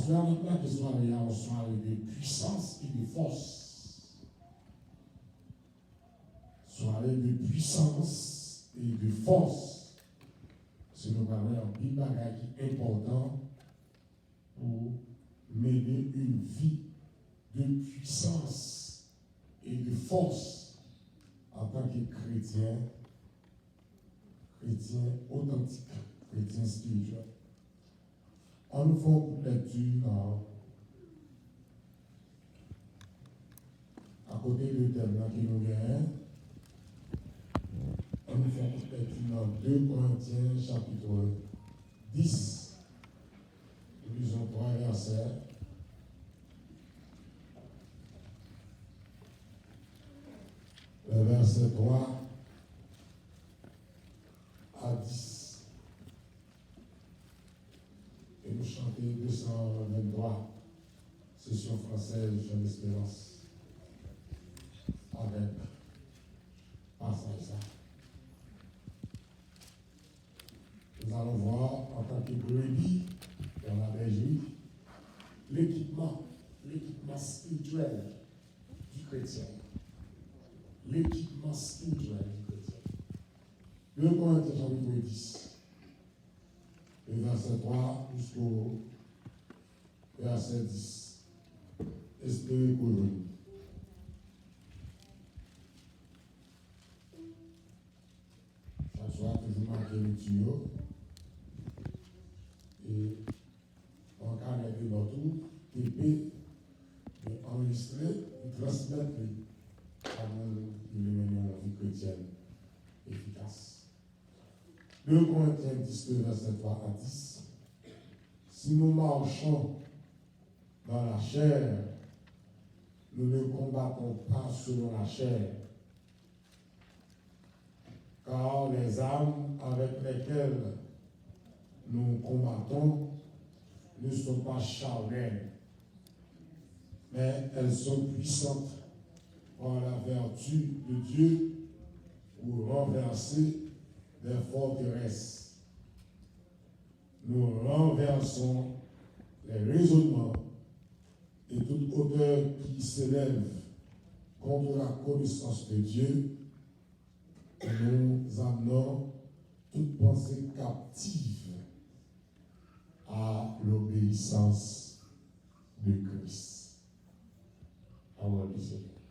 Pasteur, maintenant que soirée est une soirée de puissance et de force. Soirée de puissance et de force. C'est nous parler en pile bagage qui est important pour mener une vie de puissance et de force en tant que chrétien authentique, chrétien spirituel. On nous fait une lecture à côté du thème qui nous vient. On nous fait une lecture dans 2 Corinthiens chapitre 10. Nous lisons 3 versets. Le verset 3 à 10. Et nous chantons 223, session française, Jean d'Espérance, avec passage ça. Nous allons voir en tant que brebis dans la bergerie l'équipement spirituel du chrétien. L'équipement spirituel du chrétien. 2 Corinthiens chapitre 10. Le verset 3 jusqu'au verset 10. Espérez pour nous. Chaque soir, toujours marqué le tuyau. Et en cas de notre TP, enregistrer et transmettre à nous qui menons la vie chrétienne efficace. 2 Corinthiens 10, verset 3 à 10. Si nous marchons dans la chair, nous ne combattons pas selon la chair. Car les armes avec lesquelles nous combattons ne sont pas charnelles, mais elles sont puissantes par la vertu de Dieu pour renverser des forteresses. Nous renversons les raisonnements et toute hauteur qui s'élève contre la connaissance de Dieu, et nous amenons toute pensée captive à l'obéissance de Christ. Parole du Seigneur.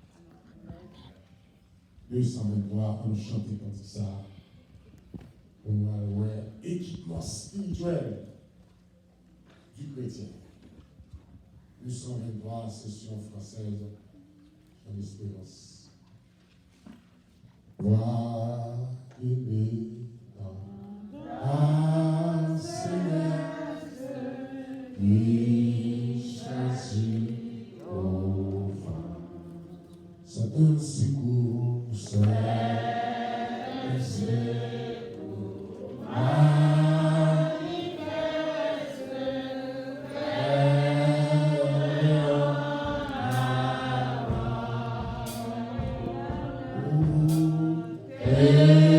223, on chante comme ça. On va voir équipement spirituel du chrétien. 223, session française, en espérance. Vois aimer dans la céleste, qui choisit au vent. C'est un secours, c'est un secours. Thank you.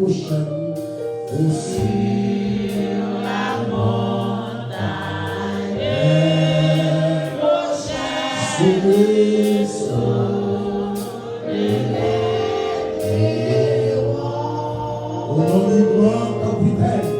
prochaine. Sur la montagne prochaine. Sur les héros. Au nom du grand capitaine.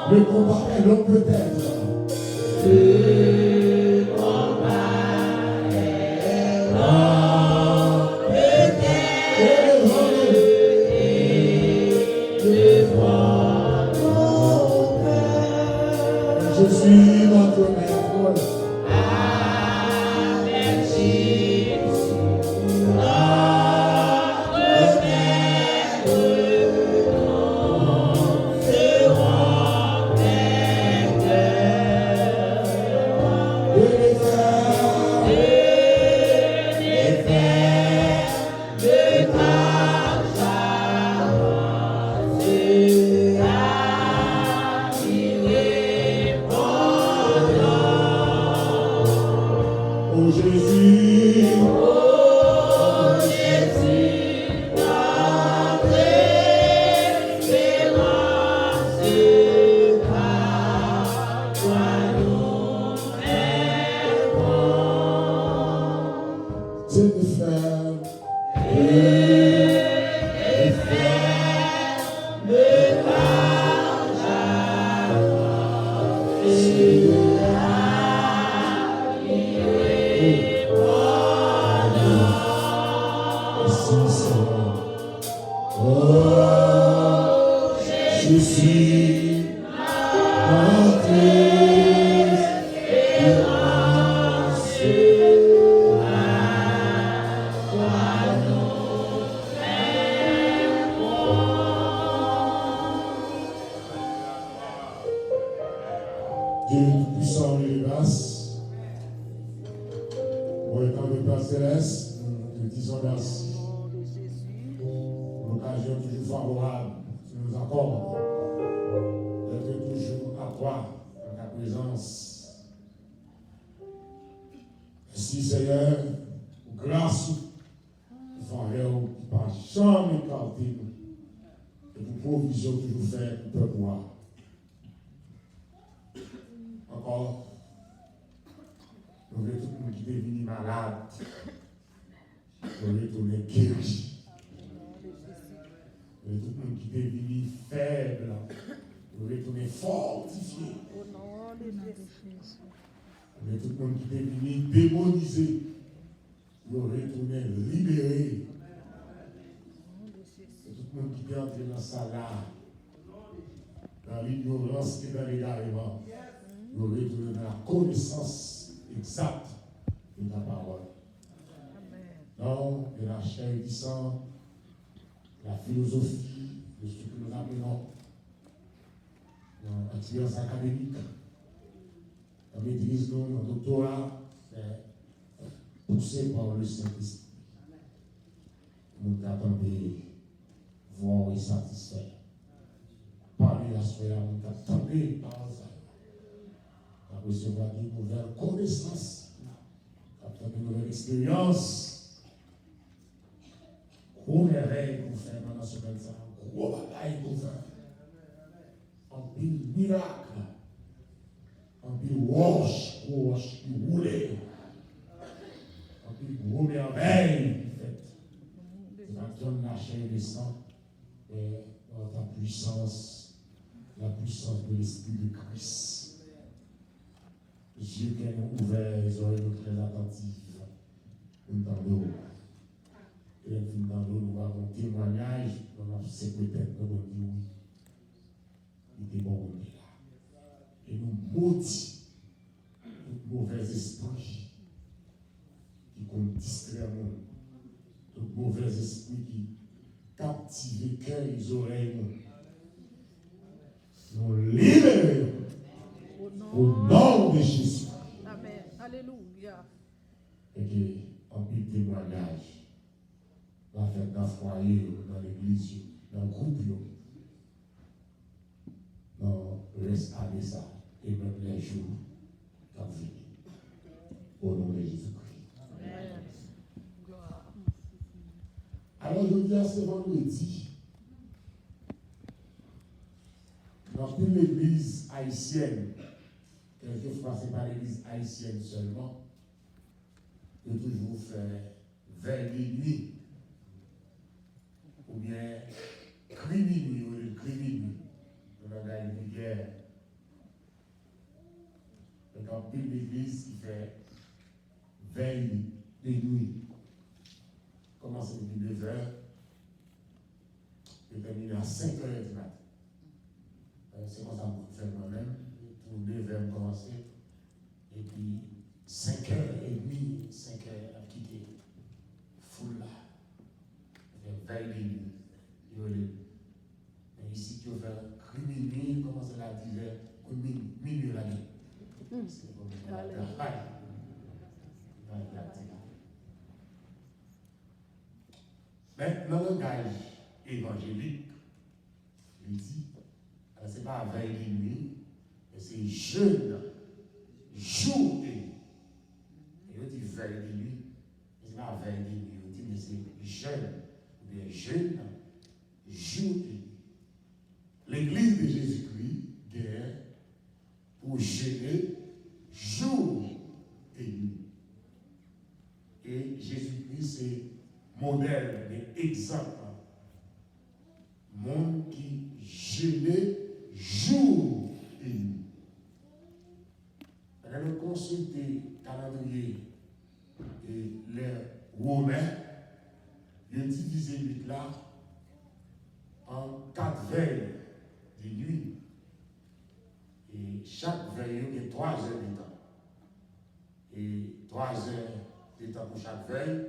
Le combat est long peut-être. Le combat est long peut-être. Et devant nos cœurs, je suis notre maître. Avec Jésus, notre maître, nous serons. Dieu tout-puissant et grâce, pour le temps de Père Céleste, nous te disons merci. Pour l'occasion toujours favorable, tu nous accordes d'être toujours à toi, dans ta présence. Merci Seigneur, pour grâce, pour faveur qui par jamais écarté nous, et pour provision toujours faite pour le pouvoir. Encore, nous voulons tout le monde qui est venu malade, nous voulons retourner guéri. Nous voulons tout le monde qui est venu faible, nous voulons retourner fortifié. Nous voulons tout le monde qui est venu démonisé, nous voulons retourner libéré. Tout le monde qui est entré dans sa lame, dans l'ignorance et dans l'égarement. Nous retournons dans la connaissance exacte de ta parole. Non, de la chair et du sang, la philosophie de ce que nous appelons l'expérience académique, la maîtrise, notre doctorat, c'est poussé par le Saint-Esprit. Nous t'attendons voir et satisfaire. Parler à soi, nous t'attendons par ça. Recevoir une nouvelle connaissance, après une nouvelle expérience. Gros merveille pour faire pendant ce temps, gros bataille pour faire. En pile miracle, en pile roche qui roulait, en pile gros merveille qui fait. Tu vas donner la chair et le sang, et dans ta puissance, la puissance de l'Esprit de Christ. Yeux qui sont ouverts, les oreilles très attentives. Nous t'entendons. Et dans nous avons un témoignage, nous avons secrétaire, nous avons dit oui. Il était bon, on est là. Et nous maudit tout mauvais esprit qui compte distraire le monde, tout mauvais esprit qui captive les cœurs et les oreilles. Nous libérons au nom de Jésus. Amen. Alléluia. Et que, en plus témoignage, la fête dans le foyer, dans l'église, dans le groupe, dans le reste à ça, et même les jours qui ont fini. Au nom de Jésus-Christ. Amen. Alors, je dis à ce vendredi, dans toute l'église haïtienne, quelquefois ce n'est pas l'église haïtienne seulement, de toujours faire veille de nuit, ou bien cri minuit, ou le cri minuit, dans la guerre. Donc, en plus l'église qui fait veille de nuit, commence depuis 9 heures, et termine à 5 heures du matin. C'est comme ça que je fais moi-même, pour 9 heures commencer, et puis 5h30, 5 heures à quitter, full là, veille de nuit. Mais ici, tu veux faire cri minuit, commencer à 10 heures, minuit la nuit. C'est comme ça. Mais dans le langage évangélique, il dit, ce n'est pas veille de nuit, mais c'est jeûne, jour et nuit. Et on dit veille de nuit, mais ce n'est pas veille de nuit, on dit mais c'est jeûne, ou bien jeûne, jour et nuit. L'église de Jésus-Christ guerre pour jeûner jour et nuit. Et Jésus-Christ, c'est modèle, mais exemple. Monde qui jeûnait jour et nuit. On a consulté le calendrier et les Romains, ils ont divisé le là en 4 veilles de nuit. Et chaque veille, il y a 3 heures de temps. Et 3 heures de temps pour chaque veille.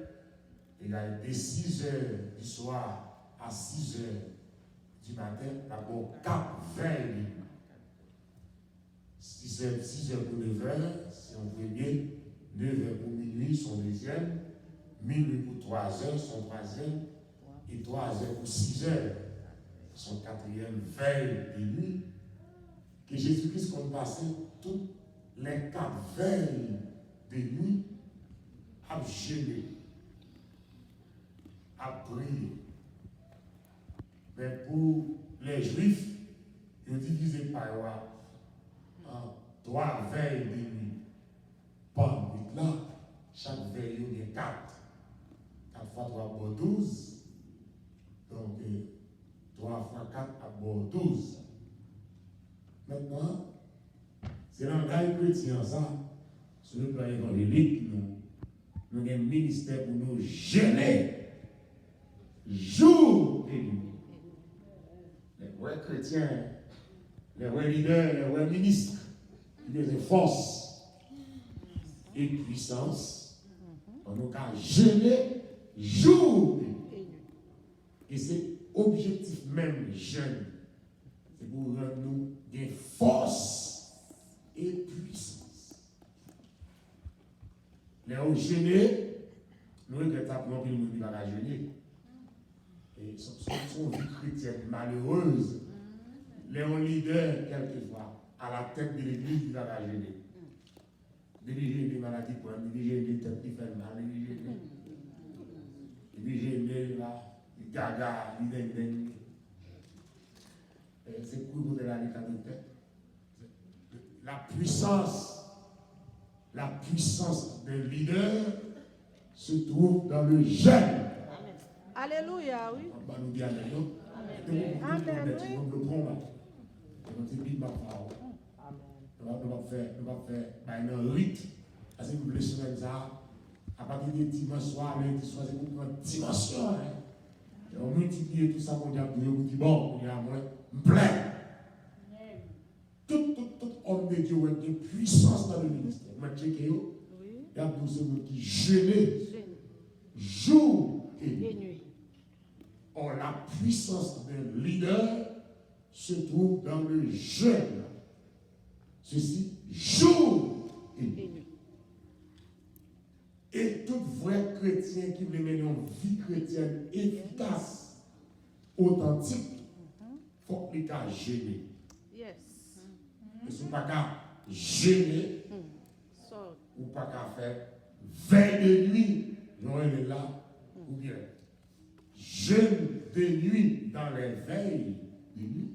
Il y a de 6 heures du soir à 6 heures du matin, d'abord 4 veilles de nuit. 6 heures pour 9 heures, c'est un premier, 9 heures pour minuit, son deuxième, minuit pour 3 heures, son troisième, et 3 heures pour 6 heures, son quatrième veille de nuit, que Jésus-Christ compte passer toutes les 4 veilles de nuit à jeûner, à prier. Mais pour les Juifs, ils ont divisé par en 3 veilles de nuit. Par nuit là, chaque veille, il y a 4. 4 fois 3 pour 12. Donc, 3 fois 4 pour 12. Maintenant, c'est l'engagement chrétien, ça. Sur le plan évangélique, nous avons un ministère pour nous jeûner jour et nuit. Les vrais chrétiens, les vrais leaders, les vrais ministres, ils ont force et puissance. On nous a jeûner jour et nuit. Et c'est objectif même jeûne. C'est pour rendre nous des forces et puissance. Les hauts jeûner, nous regrettons que le monde ne va pas jeûner. Et son vie chrétienne malheureuse, les hauts leaders, quelquefois, à la tête de l'église, il va pas jeûner. Diriger des maladies pour diriger des têtes qui font mal, diriger là, les gaga, les ding. C'est pour vous de la tête. La puissance des leaders se trouve dans le jeûne. Alléluia, oui. Nous dit Amen. Nous va faire un rite. Parce que nous voulons ça. À partir de dimanche soir, lundi soir, c'est pour prendre dimension. On multiplie tout ça qu'on dit, on dit bon, il y a moins, plein. Tout homme de Dieu a une puissance dans le ministère. Moi, je sais il y a tous ceux qui jeûnent jour et nuit. Or, la puissance d'un leader se trouve dans le jeûne. Ceci, jour et nuit. Et tout vrai chrétien qui veut mener une vie chrétienne efficace, authentique, il faut qu'il ait jeûné. Yes. Et si vous n'avez pas jeûner, ou pas qu'à faire veille de nuit, Noël est là, ou bien jeûne de nuit dans les veilles de nuit,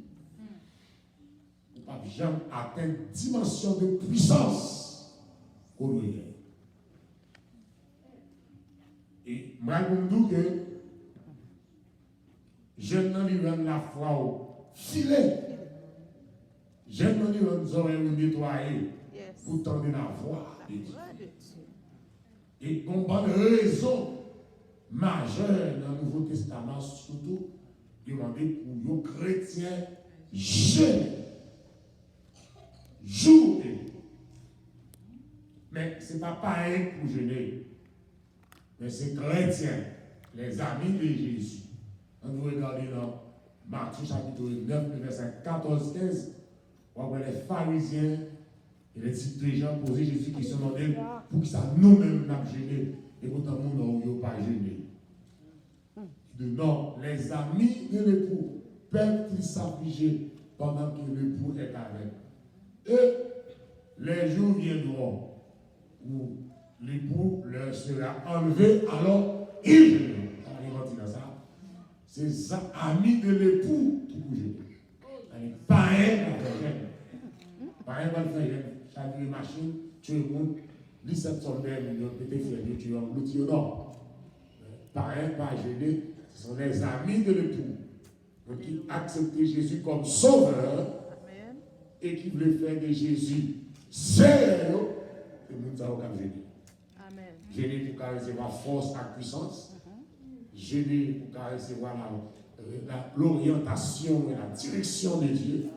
ou pas jamais atteindre une dimension de puissance qu'on doit. Et moi, je me dis que jeune n'en lui la foi au filet. Jeune n'en lui oreilles nettoyer pour tendre la voix de Dieu. Et on a une raison majeure dans le Nouveau Testament, surtout, demander pour les chrétiens jeûner. Jour et nuit. Mais ce n'est pas pareil pour jeûner. Mais c'est chrétiens, les amis de Jésus. On nous regarde dans Matthieu chapitre 9, verset 14-15. On voit les pharisiens et les disciples de gens poser Jésus qui se demandaient pour que ça nous-mêmes nous gêner et pourtant nous n'avons pas gêné. Non, les amis de l'époux peuvent-ils s'affliger pendant que l'époux est avec eux? Et les jours viendront où l'époux leur sera enlevé, alors ils gêneront. C'est ça, amis de l'époux qui vous gênent. Pareil, pareil, va le faire. Chaque machine, tu es bon, 17 soldats, peut-être faire tu es en l'outil ou non. Pareil, pas gêné, ce sont les amis de l'époux qui acceptent Jésus comme sauveur et qui veulent faire de Jésus Seigneur, et nous avons gêné. Gêné pour recevoir force et puissance, gêné pour recevoir l'orientation et la direction de Dieu.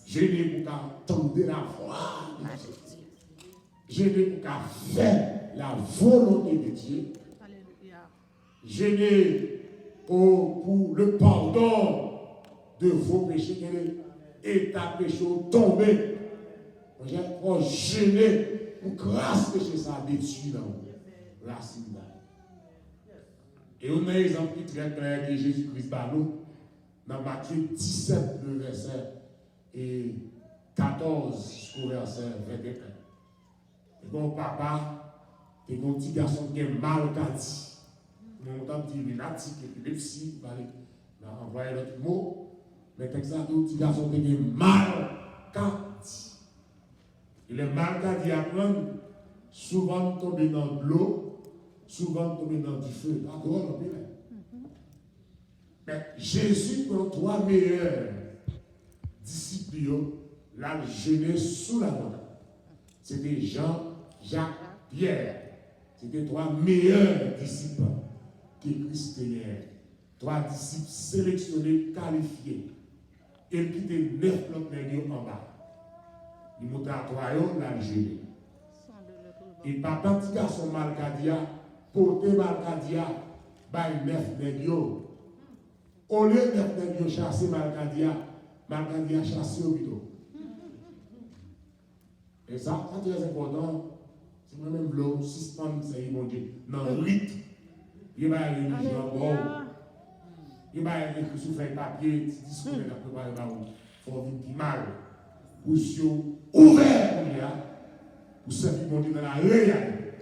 Gêné pour entendre la voix de Dieu. Gêné pour faire la volonté de Dieu. Gêné pour le pardon de vos péchés et ta péché tombé. Pour gêner pour grâce péché ça détruit dans la racine. Et on a un exemple très clair que Jésus-Christ par nous dans Matthieu 17, le verset 14 jusqu'au verset 21. Et bon, papa, et mon petit garçon qui est mal dit. Mon temps dit lunatique, épilepsie, on va envoyer l'autre mot. Mais texte ça, tout petit garçon qui est mal dit. Il est mal dit à prendre, souvent tomber dans l'eau, souvent tomber dans du feu. D'accord, mais Jésus prend trois meilleurs disciples, l'a gêné sous la montagne. C'était Jean, Jacques, Pierre. C'était trois meilleurs disciples que Christ était. Trois disciples sélectionnés, qualifiés. Et qui étaient 9 autres nègres en bas. Il montait à trois, l'a gêné. Et papa, petit garçon Malcadia, porté Malcadia, by 9 nègres. Au lieu de chasser Malcadia chassé au bidon. Et ça, c'est très important. C'est moi-même le suspendre, c'est mon Dieu. Dans le rite, il va y aller religion. Il va y aller sur feuille papier, discours de la préparation. Il faut vivre mal. Pour se ouvert, pour se faire mon Dieu dans la réalité.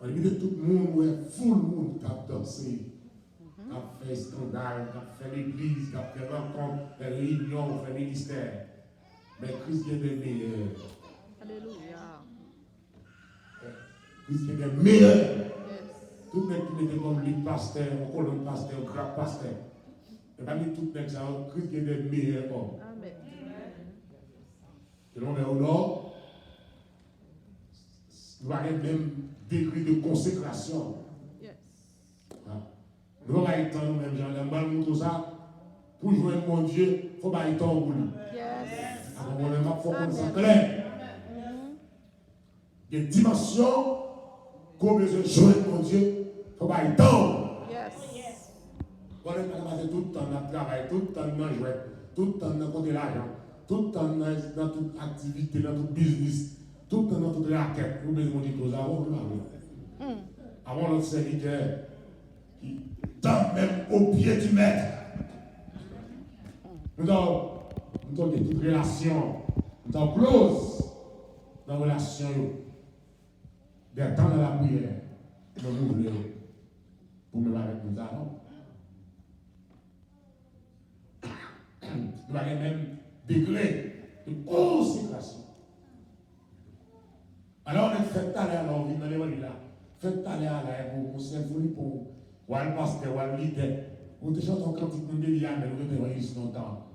On dit que tout le monde, full monde, qui a dansé. Qui a fait scandale, qui a fait l'église, qui a fait rencontre, des réunions, qui a fait ministère. Mais Christ est le meilleur. Alléluia. Christ est le meilleur. Tout le monde qui mettait comme le pasteur, colonne pasteur, grand pasteur. Et parmi tout le monde, Christ est le meilleur homme. Amen. Et l'on est au nord. nous avons même degré de consécration. Yes. Nous avons été nous-mêmes, Jean-Dambal, tout ça. Pour jouer mon Dieu, il faut pas y temps pour lui. Yes. Alors, il faut qu'on soit clair. Il y a des dimensions qu'on a besoin de jouer mon Dieu, il ne faut pas y temps. Yes. On est passé tout le temps dans le travail, tout le temps dans le jouet, tout le temps dans côté l'argent, tout le temps dans toute activité, dans tout business, tout le temps dans toute raquette. Vous besoin de dire tout ça, avant l'autre serviteur qui tombe même au pied du maître. Nous avons toute relation, nous avons close dans la relation, des temps dans la prière, nous voulons pour me avec nous allons. Nous avons même degré de consécration. Alors on est fait aller à l'envie dans les vols là, fait aller à la pour symphonie pour le pasteur, ou le leader. On te chante un cantique de Bélia, mais nous devons aller longtemps.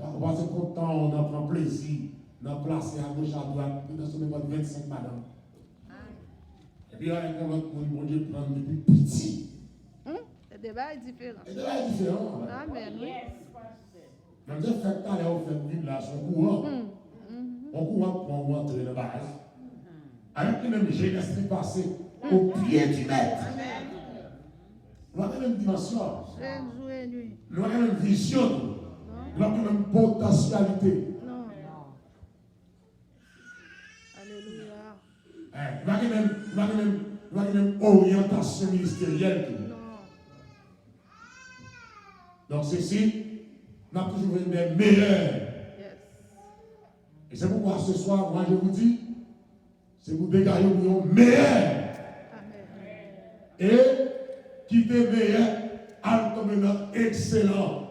On va se content, on en prend plaisir, on en place à gauche, à droite, dans ce moment 25 madame. Et puis, on a l'autre monde, bon Dieu, prendre depuis petit. Le débat est différent. Le débat est différent. Amen. Oui. Même si on fait aller, on fait vivre là, son courant. On courant pour entrer dans la base. Avec le même jeunesse qui passé au pied du maître. Nous avons la même dimension. Nous avons la même vision. Nous avons la même potentialité. Non. Alléluia. Nous avons la même orientation ministérielle. Non. Donc, ceci, nous avons toujours une des meilleurs. Yes. Et c'est pourquoi ce soir, moi je vous dis, c'est pour dégager un meilleur. Amen. Et qui est meilleur, altement excellent.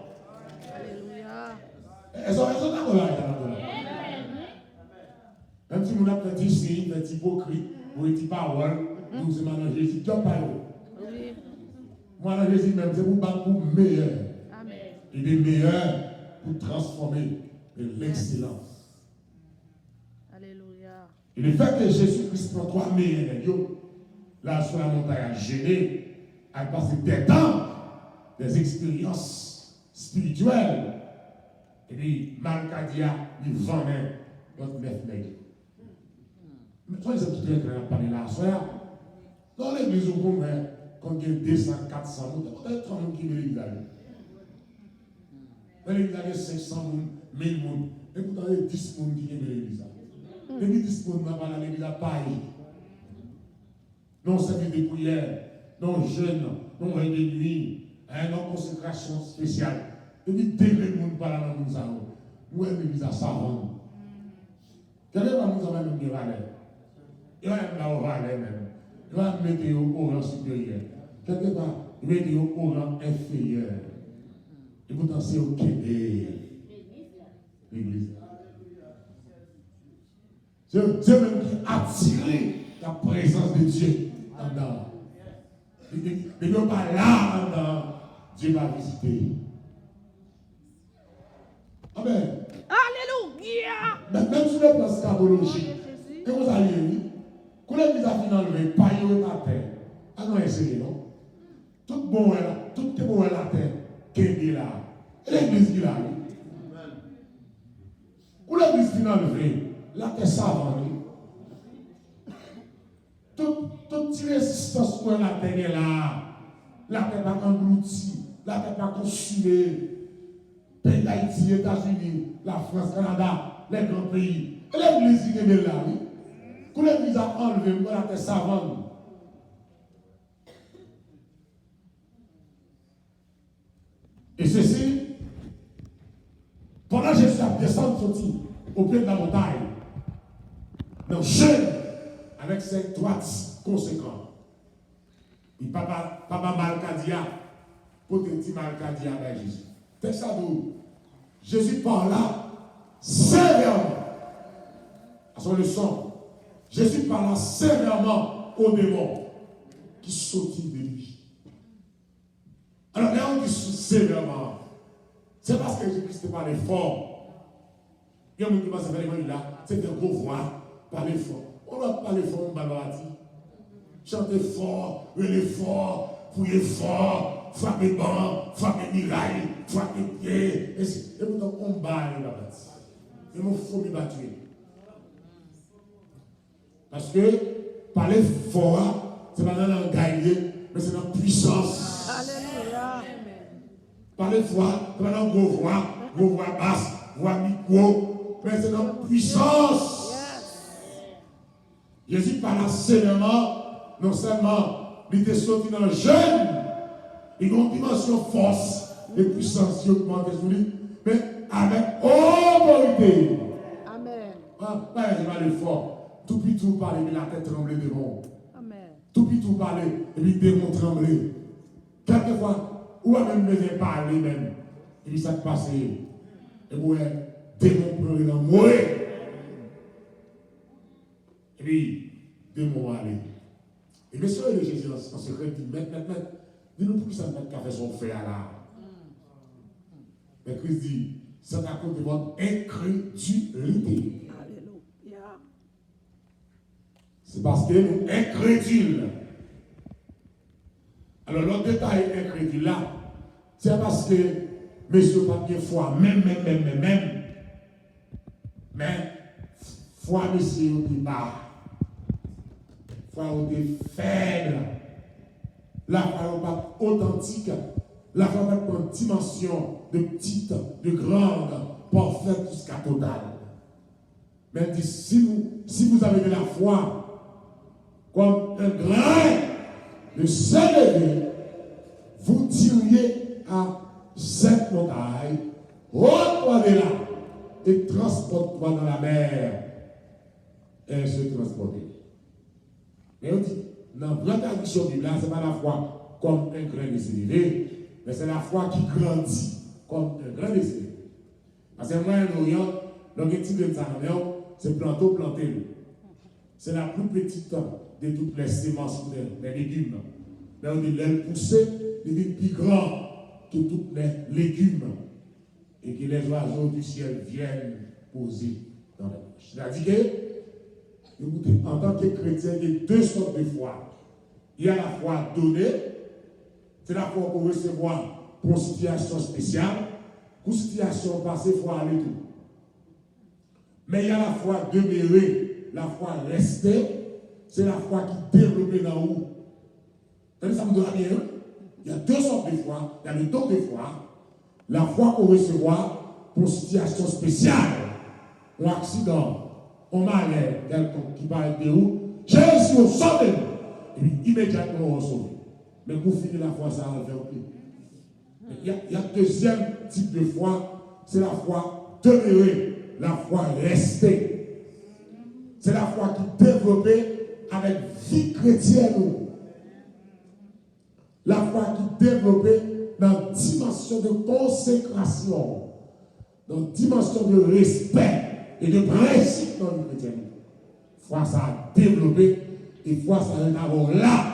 Alléluia. Elles sont d'accord là. Même si nous avons fait ici, fait hypocrite, ou fait parole, nous sommes dans Jésus, tu n'as pas eu. Oui. Moi, dans Jésus, même, c'est pour battre pour meilleur. Amen. Il est meilleur pour transformer l'excellence. Alléluia. Et le fait que Jésus-Christ prend 3 meilleurs, là sur la montagne à gêner, à passer des temps, des expériences spirituelles. Et puis, Malkadia, il vendait notre 9 nègres. Mais toi, ils ont tout très clair à parler là, soir. Dans l'église où on met, quand il y a 200, 400, on a 30 qui veulent l'église. Dans l'église, il y a 500, 1000 personnes. Et pourtant, il y a 10 personnes qui veulent l'église. Et puis, 10 personnes n'ont pas dans l'église à Paris. Non service de prière, non jeûne, non veille de nuit, non consécration spéciale. Et puis, dès que le monde parle dans nous allons, nous sommes l'église à savant. Quel est le monde qui même de valeur? Il va même là au valeur même. Il va mettre au rang supérieur. Quelque part, il va mettre au rang inférieur. Et pourtant, c'est au Québec. L'église. C'est Dieu même qui a attiré la présence de Dieu en dedans. Il ne pas là en dedans. Dieu va visiter. Amen. Alléluia. Même sur le plan scatologique, et vous allez dire, quand l'église a fini enlevé, pas y par terre. Ah non, essayez, non? Tout bon est là, tout est bon est la terre, qui est là. Et l'église qui est là. Quand l'église finit enlevé, la terre savante. Toute résistance pour la terre est là. La terre pas engloutie, la terre pas consumée. Pays d'Haïti, États-Unis, la France, Canada, les grands pays. Et l'église qui est là, oui. Quand l'église a enlevé, pour la terre savante. Et ceci, pendant que Jésus a descendu sorti au pied de la montagne, dans le jeûne, avec ses droites conséquentes. Et papa Malkadia, pour te dire Malkadia avec Jésus. C'est ça d'où Jésus parla sévèrement à son leçon. Jésus parla sévèrement aux démons qui sortirent de lui. Alors, là, on dit sévèrement. C'est parce que Jésus-Christ parlait fort. Il y a un monde qui pense que là, c'est un gros voix, parler fort. On va parler fort, on va parler. Chantez fort, relez fort, fouillez fort, frappez bon, frappez miraille, frappez pied. Et pourtant, on bat la bâtie. Et mon faux me battre. Parce que parler fort, c'est pas dans le gagner, mais c'est dans la puissance. Alléluia. Parler fort, c'est pas dans la voix basse, voix micro, mais c'est dans la puissance. Jésus parle seulement, non seulement, il était sorti dans le jeune, il a une dimension force et puissance qui augmente, mais avec autorité. Amen. Pas le fort. Tout puis tout parler, mais la tête tremblée devant. Amen. Tout puis tout parler, et puis démon trembler. Quelquefois, ou même me parler même, et puis ça te passe, et vous démon pleurer dans mourir. Et puis, démon aller. Et bien sûr, le Jésus en secret dit, maintenant, dis-nous pour qui ça met café son frère là. Mais Christ dit, c'est à cause de votre incrédulité. Alléluia. C'est parce que nous incrédules. Alors, l'autre détail incrédule là, c'est parce que monsieur pas bien foi, même. Mais, foi, monsieur, au départ. Foi, au départ, faible. La foi n'est pas authentique. La foi n'est pas une dimension de petite, de grande, parfaite jusqu'à totale. Mais dit, si vous avez de la foi, comme un grain de sel, vous diriez à cette montagne, ôte-toi de là et transporte-toi dans la mer. Et elle se transporter. Mais on dit, dans la tradition biblique, ce n'est pas la foi comme un grain de sel, mais c'est la foi qui grandit comme un grain de sel. Parce que moi, en Orient, le type de Zanaméon, c'est planter. C'est la plus petite de toutes les semences, les légumes. Mais on dit, l'aile poussée, il est plus grand que tous les légumes. Et que les oiseaux du ciel viennent poser dans les poches. C'est-à-dire que, écoutez, en tant que chrétien, il y a deux sortes de foi. Il y a la foi donnée, c'est la foi qu'on recevoir pour une situation spéciale. Pour une situation passée, il faut aller tout. Mais il y a la foi demeurée, la foi restée, c'est la foi qui développe dans vous. Ça me donne bien. Il y a deux sortes de foi. Il y a le don de foi. La foi qu'on recevra pour une situation spéciale, un accident, un malheur, quelqu'un qui parle de vous. Jésus au sauvé. Et puis immédiatement on sauve. Mais pour finir la foi, ça va faire plus. Il y a un deuxième type de foi, c'est la foi demeurée, la foi restée. C'est la foi qui est développée avec vie chrétienne. La foi qui est développée dans une dimension de consécration, dans une dimension de respect et de principe dans le chrétienté. Foi ça a développé et foi ça a d'abord là.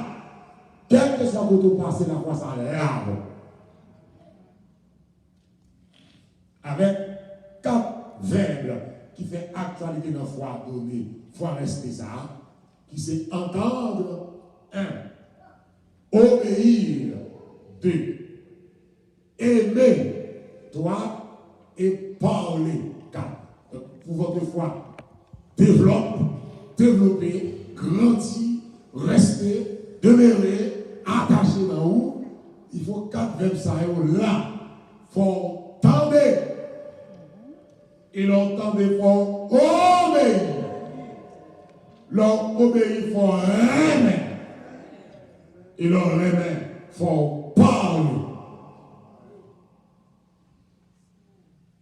Quel que soit votre passé, la foi ça a là. Avec 4 verbes qui fait actualité dans la foi donnée, foi rester ça, qui c'est entendre, 1, obéir, 2, aimer, 3, et parler, 4. Donc, pour votre foi, développer, grandir, rester, demeurer, attaché dans vous, il faut 4 verbes ça là. Il faut tendre. Et l'entendez pour obéir. L'on obéit pour remettre. Et l'on remet pour parler.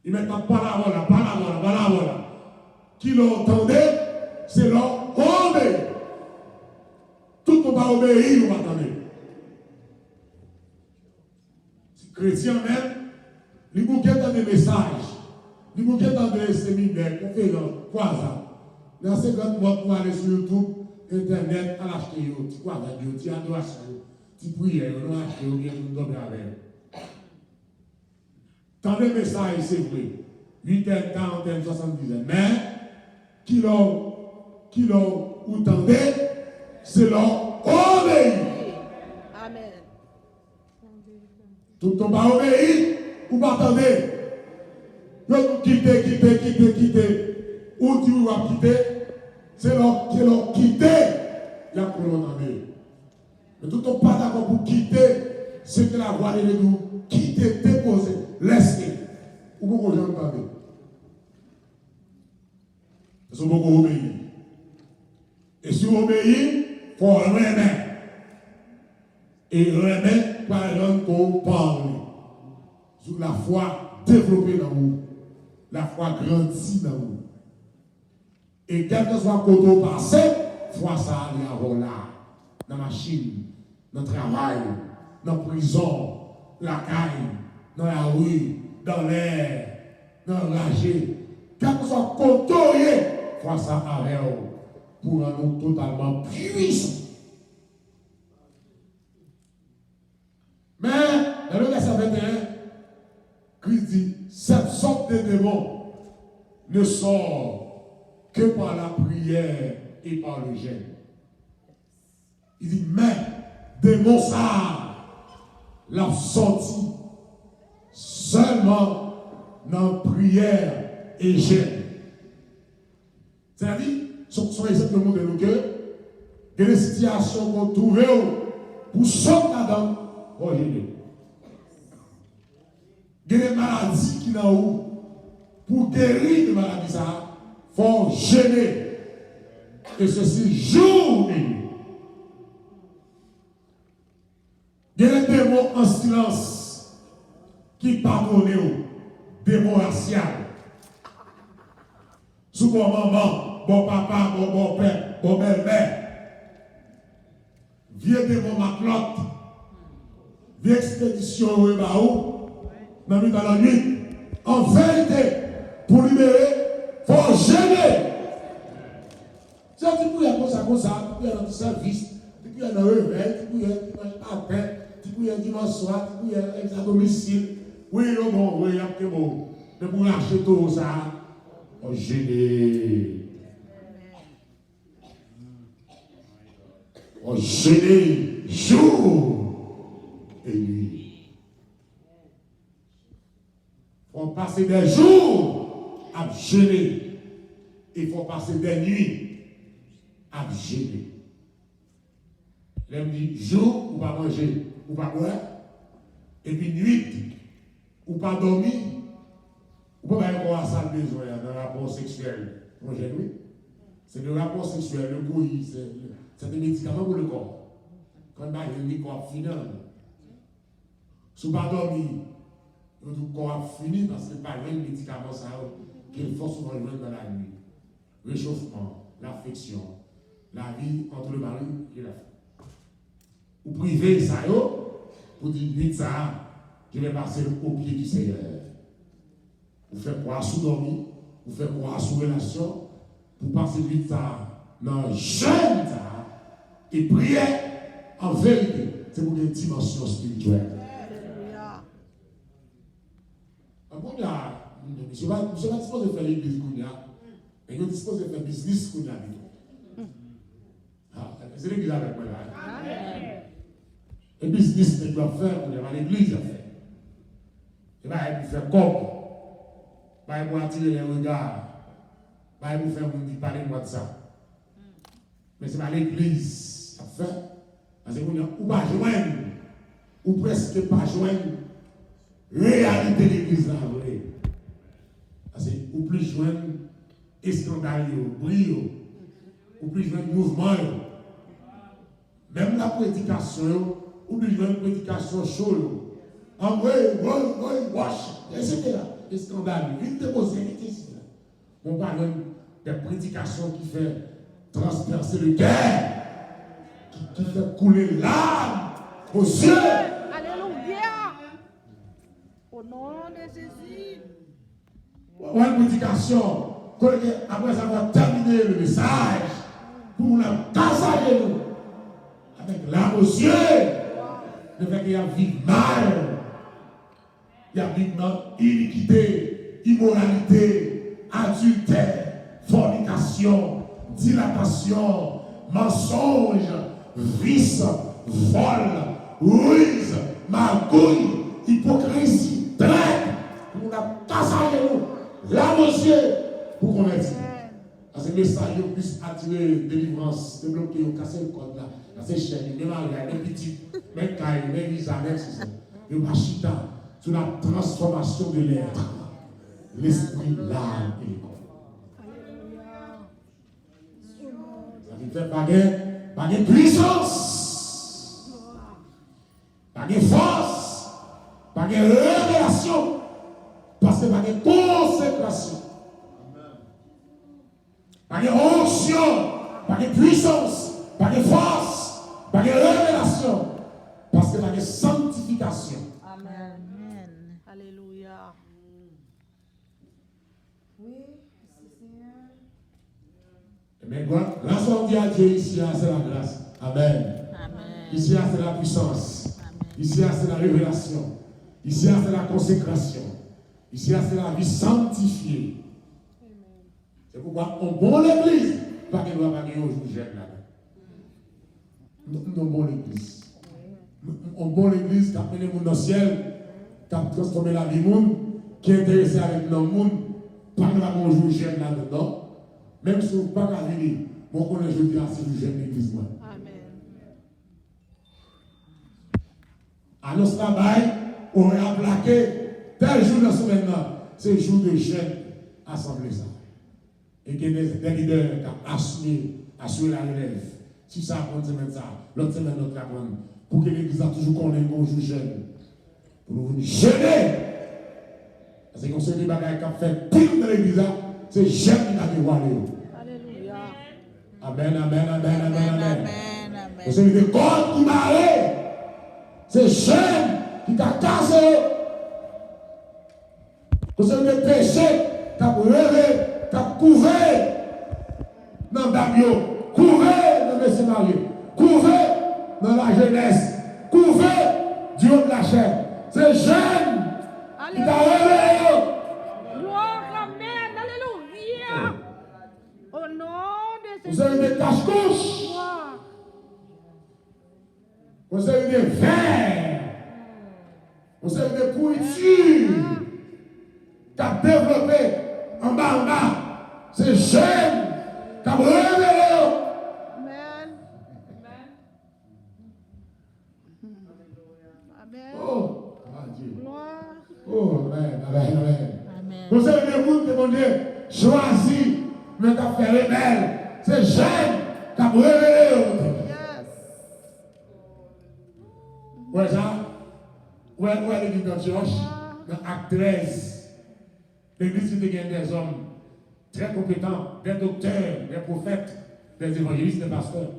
Il met la parole. Qui l'entendait, c'est l'on obéit. Tout le monde va obéir, vous attendez. Si chrétien même, il bouquet dans des messages. Il bouquet dans des séminaires, conférences, quoi ça. Dans 50 mois pour aller sur YouTube, Internet, à l'acheter, tu crois, tu as adoration, tu prières, tu as acheté, ou bien tu dormir avec. Tant de messages, c'est vrai. 8h40, 70 ans. Mais, qui l'ont ou tendez, c'est leur obéir. Amen. Tout le monde va obéir ou pas attendez. Vous quittez. Ou tu vas quitter, c'est leur quitter. Il y a pour l'entendre. Mais tout le monde pas d'accord pour quitter, c'est que la voix de nous, quitter, déposer, laisser. Ou beaucoup de gens entendent. Ils sont beaucoup obéis. Et si vous obéissez, il faut remettre. Et remettre par exemple qu'on parle. Sur la foi développée dans vous. La foi grandit dans vous. Et quel que soit le côté passé, foi ça allait avoir là. Dans la machine, dans le travail, dans la prison, la caille, dans la rue, dans l'air, dans la rage. Quel que soit le côté, foi ça allait pour rendre totalement puissants. Mais, dans le verset 21, Christ dit, cette sorte de démon ne sort que par la prière et par le jeûne. Il dit, mais, démon ça, l'a sorti seulement dans prière et jeûne. C'est-à-dire, sont exactement de nous que les situations qu'on trouve pour sortir là-dedans, oh, il y a des maladies qui sont où pour guérir de maladies, ça, il faut jeûner. Et ceci jour et nuit. Il y a des démons en silence qui pardonnent, démons raciaux. Sous bon maman, bon papa, bon père, bon belle-mère. Vieux démon maclotte. Vieux expédition au Ebaou. Dans la nuit. En vérité, pour libérer, il faut jeûner. Si tu peux y aller comme ça, tu peux y aller dans le service, tu peux y aller dans le réveil, tu peux y aller dimanche matin, tu peux y aller dimanche soir, tu peux y aller à domicile. Oui, bon, oui, c'est bon. Mais pour lâcher tout ça, on jeûne. On jeûne jour et nuit. On passe des jours à jeûner. Il faut passer des nuits à jeûner. L'homme dit jour, ou pas manger, ou pas boire. Et puis nuit, ou pas dormir. Ou pas avoir ça besoin dans le rapport sexuel. C'est le rapport sexuel, le bruit, c'est des médicaments pour le corps. Quand il y a un corps final. Si vous pas dormir, le corps fini parce que pas un médicament ça qu'il faut souvent le dans la nuit. Réchauffement, l'affection, la vie entre le mari et la femme. Vous privez ça pour dire vite ça, je vais passer au pied du Seigneur. Vous faites quoi sous dormir, vous faites quoi sous relation, pour passer vite ça dans le jeûne et prier en vérité. C'est pour une dimension spirituelle. Je ne suis pas disposé de faire l'église qu'on a, mais je suis disposé de faire business qu'on a. C'est l'église avec moi là. Le business que je dois faire, on a l'église à faire. Et bien, il faut faire comme. Il faut attirer les regards. Il faut faire parler de moi de ça. Mais ce n'est pas l'église à faire. Parce que vous ne pas joindre, ou presque pas joindre, réalité de l'église là. Parce que vous plus joindre scandale, brio, ou plus joindre mouvement. Même la prédication, ou plus joindre prédication chaude. En vrai, wash, etc. Les scandales, vite déposer, ici. On parle de prédication qui fait transpercer le cœur, qui fait couler l'âme aux yeux. Alléluia. Au nom de Jésus. Une prédication, après avoir terminé le message, pour nous casser nous, avec l'âme aux yeux, le fait qu'il y a vivre mal. Il y a maintenant iniquité, immoralité, adultère, fornication, dilatation, mensonge, vice, vol, ruse, magouille, hypocrisie, traite, pour nous casser nous, là, monsieur, pour qu'on ait dit. Parce que le message puisse attirer délivrance, débloquer, casser le code là, casser le chien, même arrière, même petit, même caille, même visa, même c'est ça. Le machita, sur la transformation de l'être, l'esprit, l'âme et le corps. Ça veut dire pas de puissance, pas de force, pas de révélation, parce que pas de consécration. Pas de onction, pas de puissance, pas de force, pas de révélation, parce que pas de sanctification. Amen. Alléluia. Oui, Seigneur. Mais grâce on dit à Dieu ici, c'est la grâce. Amen. Amen. Ici, c'est la puissance. Amen. Ici, c'est la révélation. Ici, c'est la consécration. Ici, c'est la vie sanctifiée. C'est pourquoi on bon l'église, pas qu'il doit pas gagner au jour jeune là. Nous bon l'église. On bon l'église qui a mené le monde dans le ciel, qui a transformé la vie monde, qui est intéressé avec le monde, pas qu'il va un jour jeune là-dedans. Même si vous ne pouvez pas venir, on connaît je dis assez du jeune l'église. Amen. Annonce là-bas, on a plaqué tel jour dans ce maintenant, c'est le jour de jeune assemblée ça. Et que des leaders qui ont assuré la relève. Si ça apprend semaine ça, l'autre semaine l'autre apprend. Pour que l'église a toujours qu'on ait un jour jeune. Pour nous venir jeûner. Parce que quand c'est des bagages qui ont fait pile dans l'église, c'est jeune qui a dévoilé. Alléluia. Amen, amen, amen, amen, amen. Amen. C'est des cordes qui marrent. C'est jeune qui t'a cassé. C'est des péchés qui ont rêvé. Tu as couvert dans le babio, couvert dans le messieurs mariés, couvert dans la jeunesse, couvert du haut de la chair. C'est jeune qui t'a réveillé. Gloire, amen. Alléluia. Au nom de Vous avez des cache-couches, Gloire. vous avez des verres, vous avez des pourritures qui ont développé en bas. C'est jeune qui a révélé. Amen. Amen. Oh, Dieu. Gloire. Oh, amen, amen, amen. Amen. Vous avez des gens qui demandent choisi, mais qui a fait rebelle. C'est jeune qui a révélé. Yes. Ouais, ça? Ouais, l'église d'Antioche, dans Acte 13. L'église qui gagne des hommes très compétents, des docteurs, des prophètes, des évangélistes, des pasteurs.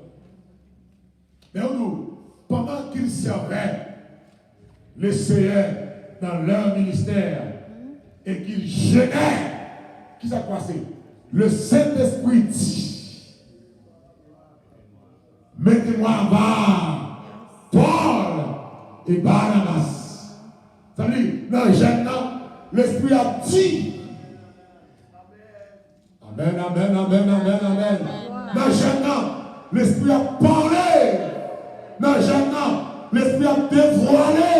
Mais nous, pendant qu'ils servaient le Seigneur dans leur ministère et qu'ils jeûnaient, qui s'est passé? Le Saint-Esprit dit, mettez-moi en bas, Paul et Barnabas. Ça veut dire, dans le jeûne, l'Esprit a dit. Amen, amen, amen, amen, amen. Dans le jeûne, l'Esprit a parlé. Dans le jeûne, l'Esprit a dévoilé.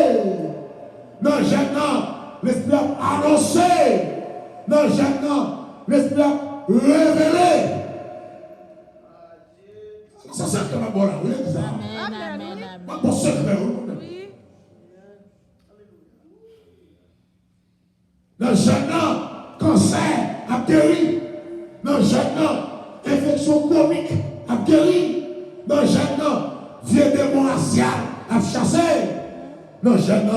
Dans le jeûne, l'Esprit a annoncé. Dans le jeûne, l'Esprit a révélé. Ça sert comme un bon là, oui, c'est ça. Amen. Amen. Bon, c'est vrai, oui. Oui. Dans le jeûne, cancer a guéri. Dans le jeûne, infection chronique a guéri. Dans le jeûne, vieux démon asiat a chassé. Dans le jeûne,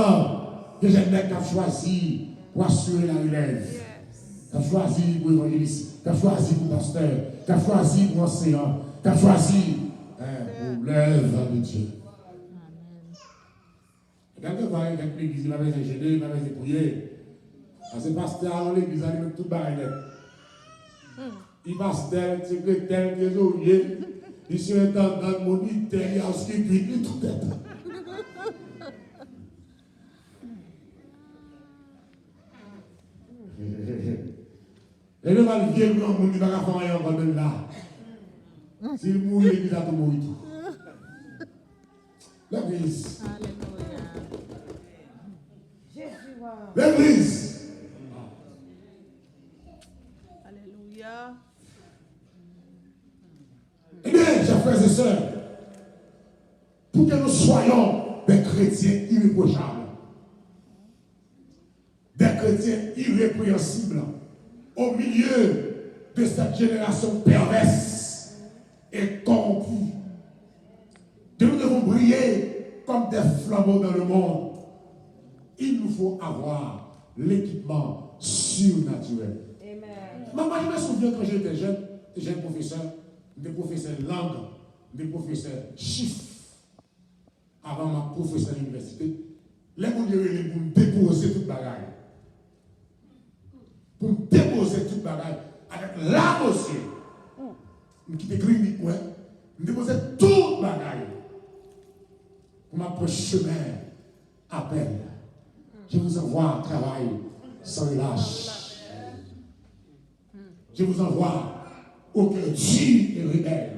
les jeunes qui ont choisi pour assurer la relève. Qui ont choisi pour évangéliste, qui ont choisi pour pasteur, qui ont choisi pour enseignant, qui ont choisi pour l'œuvre de Dieu. Quelqu'un va avec l'église, il va les gêner, il va les prier. Parce que le pasteur, alors l'église, il met tout barré. Il pasteur, secrétaire, trésorier, il se intendant, moniteur, il y a aussi puis tout est. Et le mal vieux grand monde, il va faire rien encore même là. S'il mourit, l'église a tout mouru. L'église. Alléluia. Jésus, wow. L'église. Alléluia. Eh bien, chers frères et sœurs, pour que nous soyons des chrétiens irréprochables, des chrétiens irrépréhensibles, au milieu de cette génération perverse et corrompue, que nous devons briller comme des flambeaux dans le monde, il nous faut avoir l'équipement surnaturel. Amen. Maman, je me souviens quand j'étais jeune professeur, des professeurs langue, des professeurs chiffres, avant ma professeure à l'université, les gens disaient pour me déposer toute bagaille. Pour me déposer toute bagaille avec la monsieur. Je quitte clinique, ouais. Je déposais toute bagaille. Pour ma chemin, appel. Je vous envoie un travail sans relâche. Je vous envoie au cœur dur et rebelle.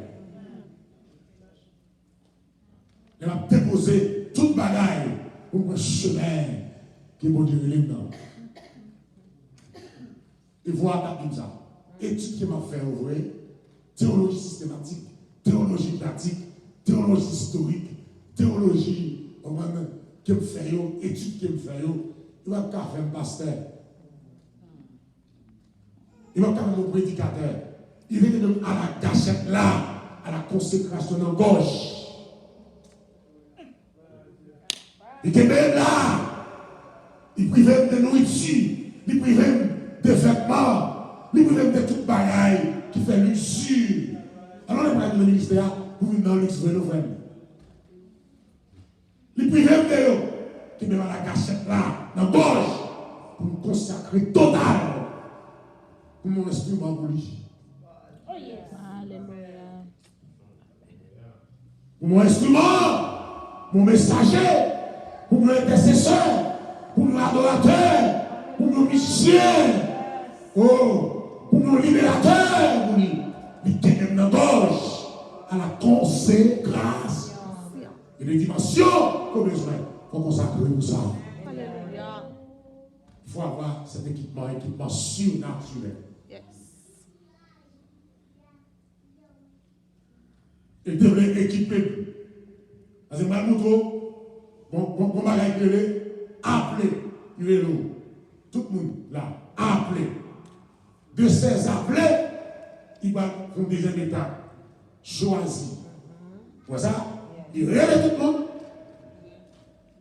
Elle m'a déposé toute bagaille pour un chemin qui est bon Dieu dedans. Et voilà comme ça. Étude qui m'a fait ouvrir, théologie systématique, théologie pratique, théologie historique, théologie qui me fait, étude qui me fait, il va faire un pasteur. Il va faire un prédicateur. Il vient à la cachette là, à la consécration en gauche. Il est même là. Il prive de nourriture. Il prive de vêtements. Il prive de toute bagaille qui fait l'usure. Alors, le ministère, vous venez dans l'X de novembre. Il prive de eux. Qui est même à la cachette là, dans la gauche. Pour me consacrer total. Pour mon instrument pour lui. Alléluia. Pour mon instrument, mon messager, pour mon intercesseur, pour mon adorateur, pour mon musicien, pour mon libérateur, pour lui qui est dans la gorge, à la consécration. Et les dimensions qu'on a besoin, il faut consacrer pour ça. Alléluia. Il faut avoir cet équipement surnaturel. Yes. Et devrait équiper. Parce que moi, mon bagage appelé, il est là. Tout le monde là, appelé. De ces appelés, il va faire une deuxième étape. Choisi. Pour ça, il relève tout le monde.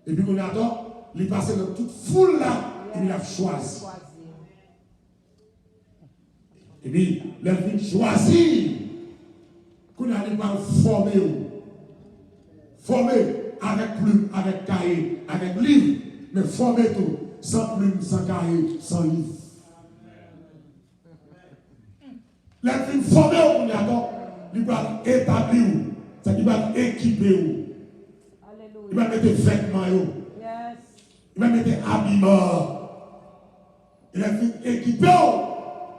Et puis, on attend, il passe dans toute foule là, et il a choisi. Et puis, il choisi. Qu'on a pas former avec plume, avec cahier, avec livre, mais former tout, sans plume, sans cahier, sans livre. Les filles formées, on y attend, ils vont établir, c'est-à-dire qu'ils vont équiper, ils vont mettre vêtements, ils vont mettre habillement. Et les filles équipées,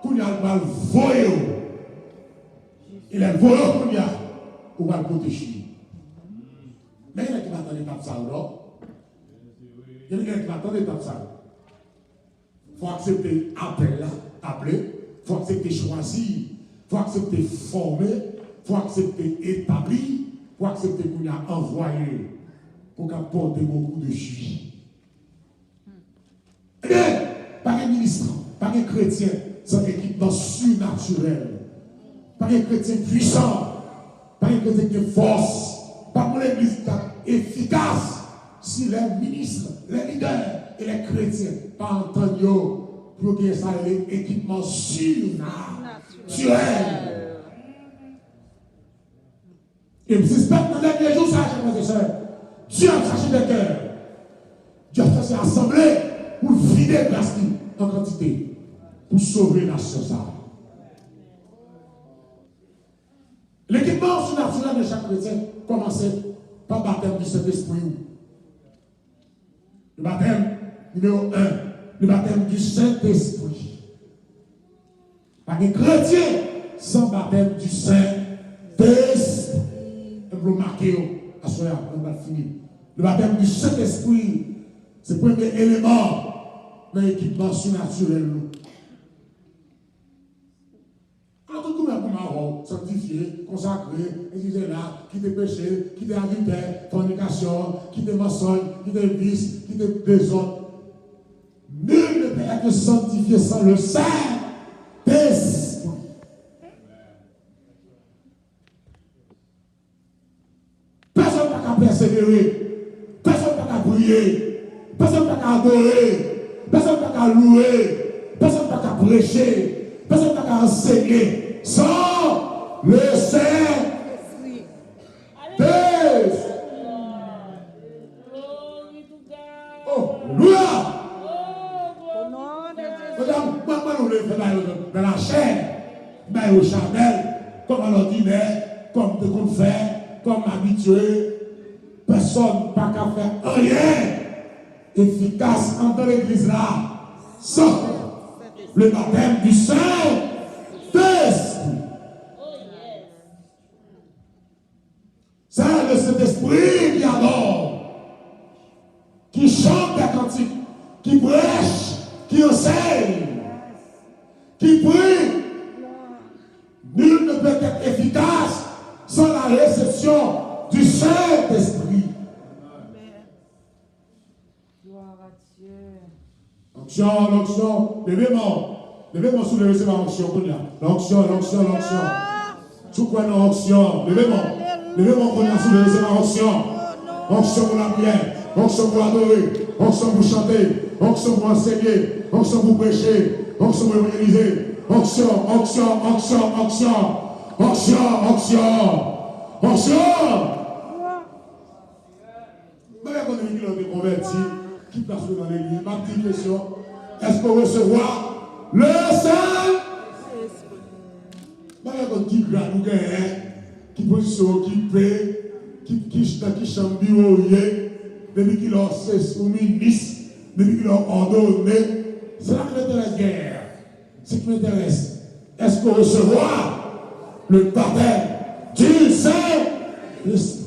qu'on y a le voyer. Il est volé pour lui, pour le protéger. Mais il y a qui m'attend l'étape ça, non? Il y a qui m'attend l'étape ça. Il faut accepter appeler, il faut accepter choisir, il faut accepter former, il faut accepter établir, il faut accepter qu'on a envoyé pour apporter beaucoup de jus. Eh bien, pas un ministre, pas un chrétien, sans équipement surnaturel. Pas un chrétien puissant, pas un chrétien qui force, pas pour l'église efficace, si les ministres, les leaders et les chrétiens pas entendent pour que ça ait l'équipement surnaturel. Et puis, c'est dans les derniers jours, ça, chers frères et sœurs, Dieu a cherché des cœurs. Dieu a cherché assemblée pour vider plastique en quantité, pour sauver la société. L'équipement surnaturel de chaque chrétien commençait par le baptême du Saint-Esprit. Le baptême numéro 1, le baptême du Saint-Esprit. Pas de chrétien sans baptême du Saint-Esprit. pour marquer, à ce moment-là, on va finir. Le baptême du Saint-Esprit, c'est le premier élément dans l'équipement surnaturel. Alors, tout le monde pour sanctifié, consacré, exilé là, quitter péché, quitter adultère, fornication, quitter mensonge, quitter vice, quitter désordre. Nul ne peut être sanctifié sans le Saint-Esprit. Personne n'a qu'à persévérer, personne n'a qu'à prier, personne n'a qu'à adorer, personne n'a qu'à louer, personne n'a qu'à prêcher, personne n'a qu'à enseigner sans le Saint-Esprit. Oh, Alléluia! Dans la chair, mais au charnel, comme à l'ordinaire, comme de qu'on fait, comme habitué, personne n'a qu'à faire rien efficace dans l'église là, sans le baptême du Saint-Esprit. C'est le Saint-Esprit qui adore, qui chante des cantiques, qui prêche, qui enseigne, qui prie. Nul ne peut être efficace sans la réception du Saint-Esprit. Gloire à Dieu. L'onction, levez-moi sous le recevoir l'onction. L'onction. Tout quoi dans l'onction, levez-moi sous le recevoir l'onction. Onction pour la prière, onction pour adorer, onction pour chanter, onction pour enseigner, onction pour prêcher, onction pour évangéliser. Onction. Mais quand on est converti, qui passe dans l'église, ma petite question, est-ce qu'on recevra le Saint-Esprit? Mais quand on dit grade ou gain, qui position, qui paie, qui chambre bureau, depuis qu'il a au ministre, depuis qu'il a ordonné, c'est là que l'intéresse guerre. Ce qui m'intéresse, est-ce qu'on recevra le baptême du Saint-Esprit?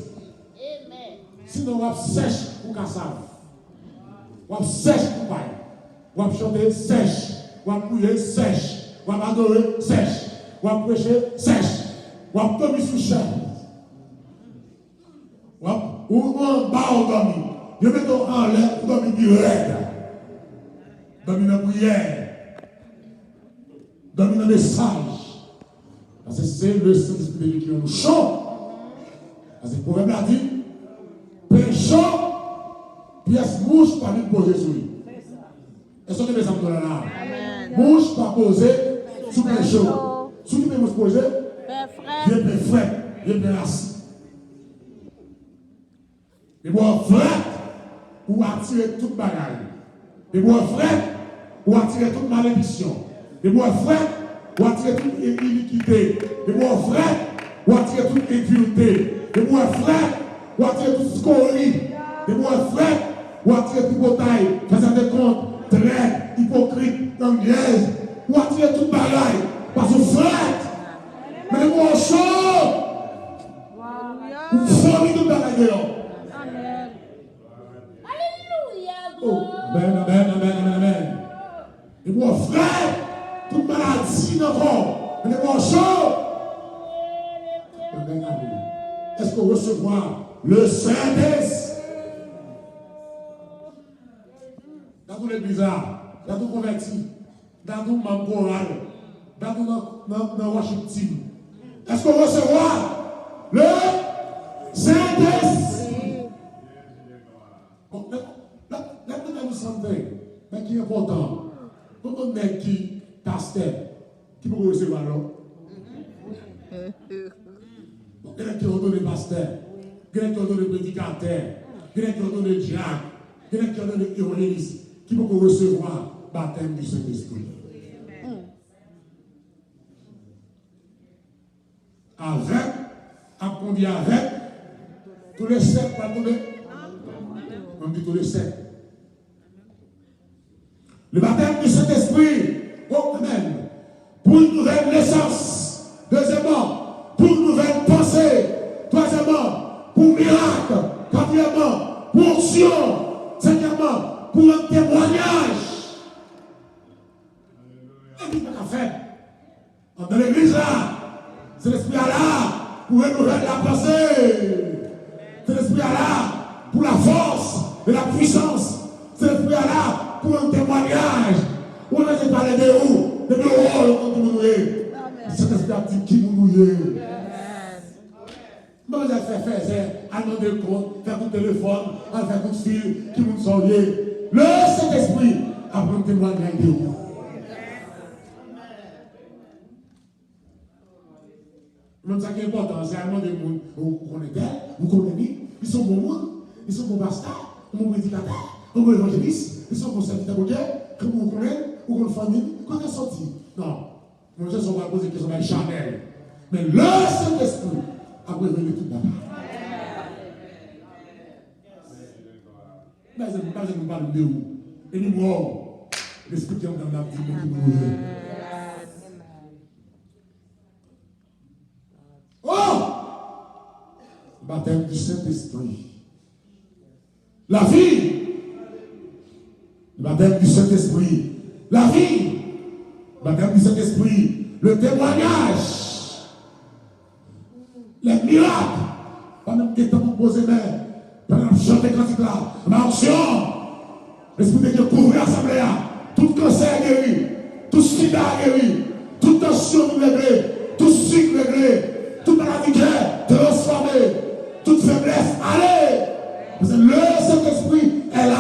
Sinon, on sèche pour Kassav. On sèche pour Paille. On chanter sèche. On prier sèche. On adorer sèche. On prêcher sèche. On tomber sous chaise. Ou en bas au dormi. Je mets en l'air pour dormir direct. Dormir dans la prière. Dormir dans le message. Parce que c'est le Saint-Esprit qui nous chante. Parce que le proverbe a dit, péchant, pièce mouche pas lui poser sur lui. Est-ce que vous avez là? Mouche pas poser sous péchant. Sous qui peut vous poser? Viens bien frère, viens bien assis. Et moi, frère, ou attirer toute bagaille. Et moi, frère, ou attirer toute malédiction. Et moi, frère, ou attirer toute iniquité. Et moi, frère, ou attirer toute impureté. Et moi, frère, ou attirer toute scorie. Et moi, frère, ou attirer toute bataille, faisant des comptes, traite, hypocrite, anglaise. Ou attirer toute bagaille. Parce que frère, mais moi, chaud, ou famille toute bagaille dehors. Oh, amen. Et moi, frère, toute maladie dans le corps, mais moi, chaud. Est-ce qu'on recevra le Saint-Esprit? Dans tous les bizarres, dans tout converti, dans tout membre choral, dans tout dans worship team. Est-ce qu'on recevra le Saint-Esprit? Let me tell you something, mais qui est important. Quand on est qui, pasteur, qui peut recevoir l'homme? Quelqu'un qui ordonne pasteur, quelqu'un qui ordonne prédicateur, quelqu'un qui ordonne diacre, quelqu'un qui ordonne évangéliste, qui peut recevoir le baptême du Saint-Esprit? Avec, on dit avec, tous les sept, pas tous les. On dit tous les sept. Le baptême du Saint-Esprit, oh, amen, pour une nouvelle naissance. Deuxièmement, pour une nouvelle pensée. Troisièmement, qui n'a qu'à faire. Dans l'église là, c'est l'esprit là pour renouveler la pensée. C'est l'esprit là pour la force et la puissance. C'est l'esprit là pour un témoignage. On a parlé de où? De nous, quand nous est. Cet esprit a dit qui nous est. Moi, j'ai fait, c'est à demander le compte, faire coup de téléphone, à faire coup de fil, qui nous sont liés. Le Saint-Esprit a pris un témoignage de vous. Même ça qui est important, c'est à demander le monde, vous connaissez, vous connaissez, ils sont bons monde, ils sont bons pasteurs, bons prédicateurs, bons évangélistes, ils sont bons serviteurs de Dieu, que vous connaissez, ou une famille, quoi qu'elle sorti. Non, moi je ne vais pas poser des questions avec Chanel. Mais le Saint-Esprit a révélé tout d'abord. Mais je ne parle pas de vous. Et nous, moi, l'Esprit qui est dans la vie, mais qui nous révèle. Oh! Baptême du Saint-Esprit. La vie. Le baptême du Saint-Esprit. La vie. Le baptême du Saint-Esprit. Le témoignage. Les miracles. Pendant que temps pour poser main. Pendant que chanter cantique là. L'action. L'Esprit de Dieu couvre l'assemblée. Tout cancer guéri. Tout sida guéri. Toute tension réglée. Tout sucre réglé. Toute maladie transformée. Toute faiblesse. Allez. Parce que le Saint-Esprit est là.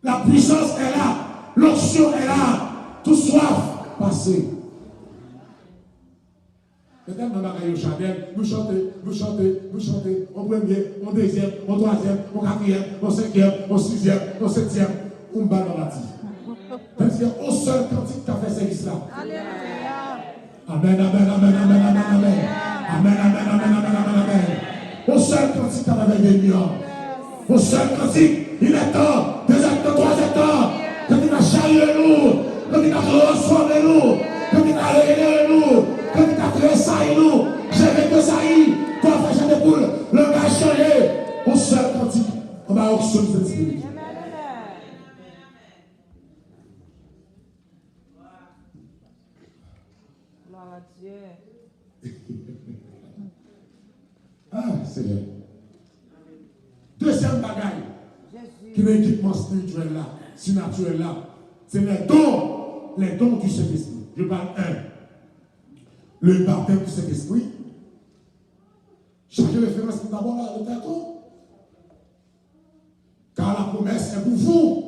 La puissance est là. L'onction est là. Tout soif passé. Peut-être nous chantons, en premier, en deuxième, en troisième, en quatrième, en cinquième, en sixième, en septième, on bat dans la vie. Parce qu'il y a un seul cantique qui a fait service là. Alléluia. Amen, amen, amen, amen, amen, amen. Amen, amen, amen, amen, amen, amen. Au seul cantique qui a réveillé les lions. Au seul cantique, il est temps, deuxième temps, troisième temps, quand il a charrié nous, quand il a transformé nous, quand il a réveillé nous, quand il a créé ça et nous, j'ai vécu ça et toi, frère, j'ai des poules, le gars a changé. Au seul cantique, on va auctionner cet esprit. Ah, Seigneur. Deuxième bagaille, qui est l'équipement spirituel là, surnaturel là, c'est les dons du Saint-Esprit. Je parle un. Le baptême du Saint-Esprit. Chaque référence d'abord là, le texte. Car la promesse est pour vous,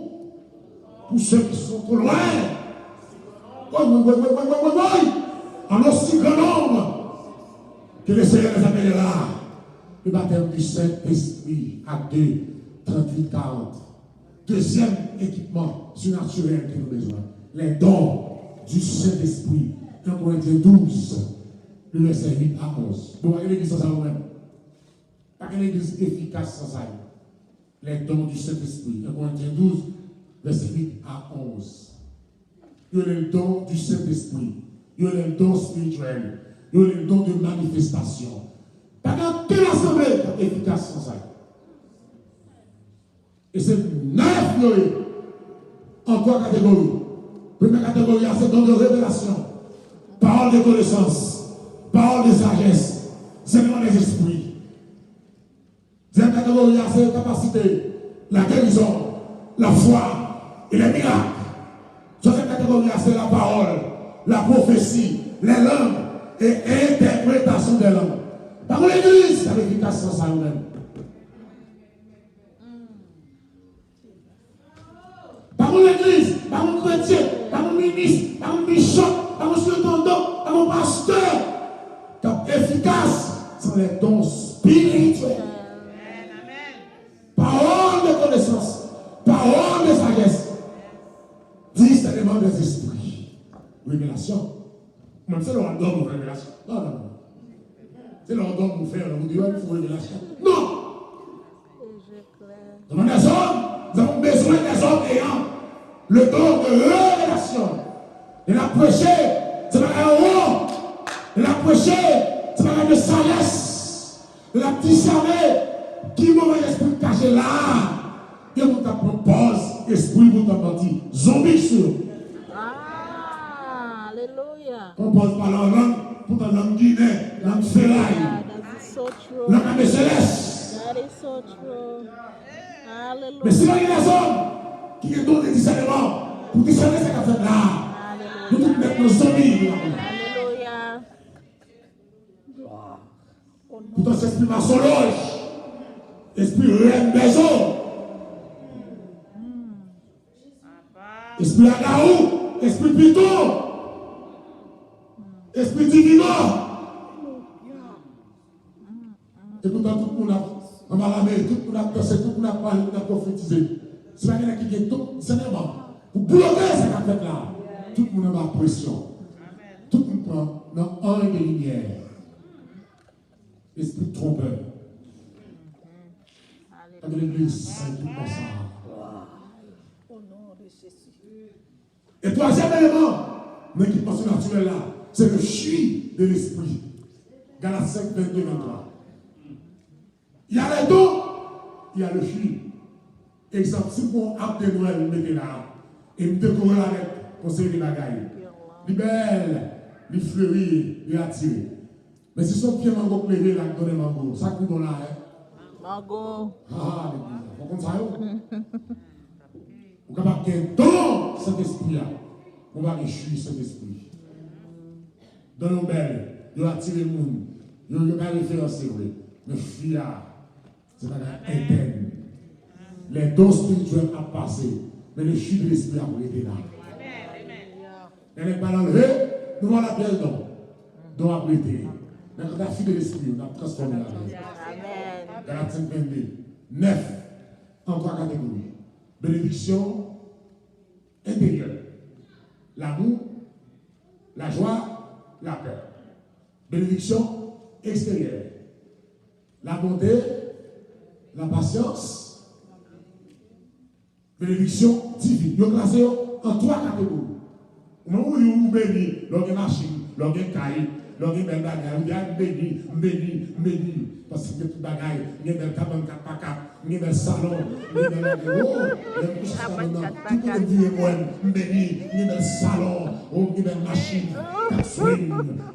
pour ceux qui sont trop loin. Oui. En aussi grand nombre que le Seigneur les appellera. Le baptême du Saint-Esprit, Acte 2, 38, 40. Deuxième équipement surnaturel que nous avons besoin. Les dons du Saint-Esprit. 1 Corinthiens 12, le verset 8 à 11. Bon, il y a l'église sans ça vous-même. Pas une église efficace sans ça. Les dons du Saint-Esprit. 1 Corinthiens 12, verset 8 à 11. Il y a le don du Saint-Esprit. Il y a le don spirituel. Il y a le don de manifestation. Pas quelle assemblée efficace sans ça. Et c'est 9 en 3 catégories. Première catégorie, c'est don de révélation. Parole de connaissance, parole de sagesse, seulement des esprits. Deuxième catégorie, c'est la capacité, la guérison, la foi et les miracles. Troisième catégorie, c'est la parole, la prophétie, les langues et interprétation des langues. Par l'église, c'est l'efficace sans ça même. Par l'église, par mon chrétien, par mon ministre, par mon bishop, par mon surintendant, par mon pasteur, car efficace sont les dons spirituels. Parole de connaissance, parole de sagesse, discernement des esprits. Révélation. Même c'est leur don pour révélation. Non. C'est leur don pour faire, vous direz, il faut révélation. Non. Nous avons des hommes, nous avons besoin des hommes ayant le don de révélation. Et la prêcher, c'est pas un roi. Et la prêcher, c'est pas de sagesse. Et la discerner, qui mauvais esprit caché là. Et vous pause, esprit, vous t'entendez. Zombie sur. Ah, Hallelujah. On pose par la langue, pour ta langue guinée, langue ferraille. Yeah, that is so true. Langue de céleste. That is so true. Mais si Hallelujah. il y a des hommes qui ont donné des discernements, pour discerner ce qu'a fait là, nous tous mettre nos zombies. Hallelujah. Pourtant, c'est esprit maçonnoge, esprit reine des eaux, esprit agaou, esprit piton, esprit divino. Et pourtant, tout le monde a malamé, tout le monde a pensé, tout le monde a parlé, tout le monde a prophétisé. C'est pas quelqu'un qui vient tout discernement. Pour bloquer ce qu'a fait là, tout le monde a ma pression. Tout le monde prend dans un de lumière. Esprit trompeur. Avec l'église, c'est tout comme ça. Au nom de Jésus. Et troisième élément, mais qui pense naturel là, c'est le chi de l'esprit. Galates 5, 22, 23. Il y a les dons, il y a le chi. Exemple, si mon arbre de Noël me mette là, et me décore avec conseil de bagaille. Il est belle, il fleurit, il attire. Mais si son pied mango pleuré, là, il donne mango. Ça coûte bon là, hein? Mango. Ah, l'église. Vous comprenez ça, yo? Vous avez un don, cet esprit-là. On va réchouir cet esprit. Dans nos belles, il attire le monde. Il n'y a pas référencé, oui. Mais fia, c'est pas interne. Les dons spirituels ont passé, mais le chute de l'esprit a été là. Elle n'est pas enlevée, nous voilà bien le don. Don a été. Mais quand la fille de l'esprit, on a transformé la vie. Amen. Galates 5, 22. 9 en 3 catégories. Bénédiction intérieure. L'amour, la joie, la peur. Bénédiction extérieure. La bonté, la patience. Bénédiction divine. Nous classons en 3 catégories. Au moment où vous bénissez, l'orgue machine, l'orgue caille, l'orgue belle bagaille, vous dites béni. Parce que tout bagaille, il y a des 44 par 4, il y a des salons, il y a des tout le dit moi, béni, il y a des salons, oh, il y a des machines,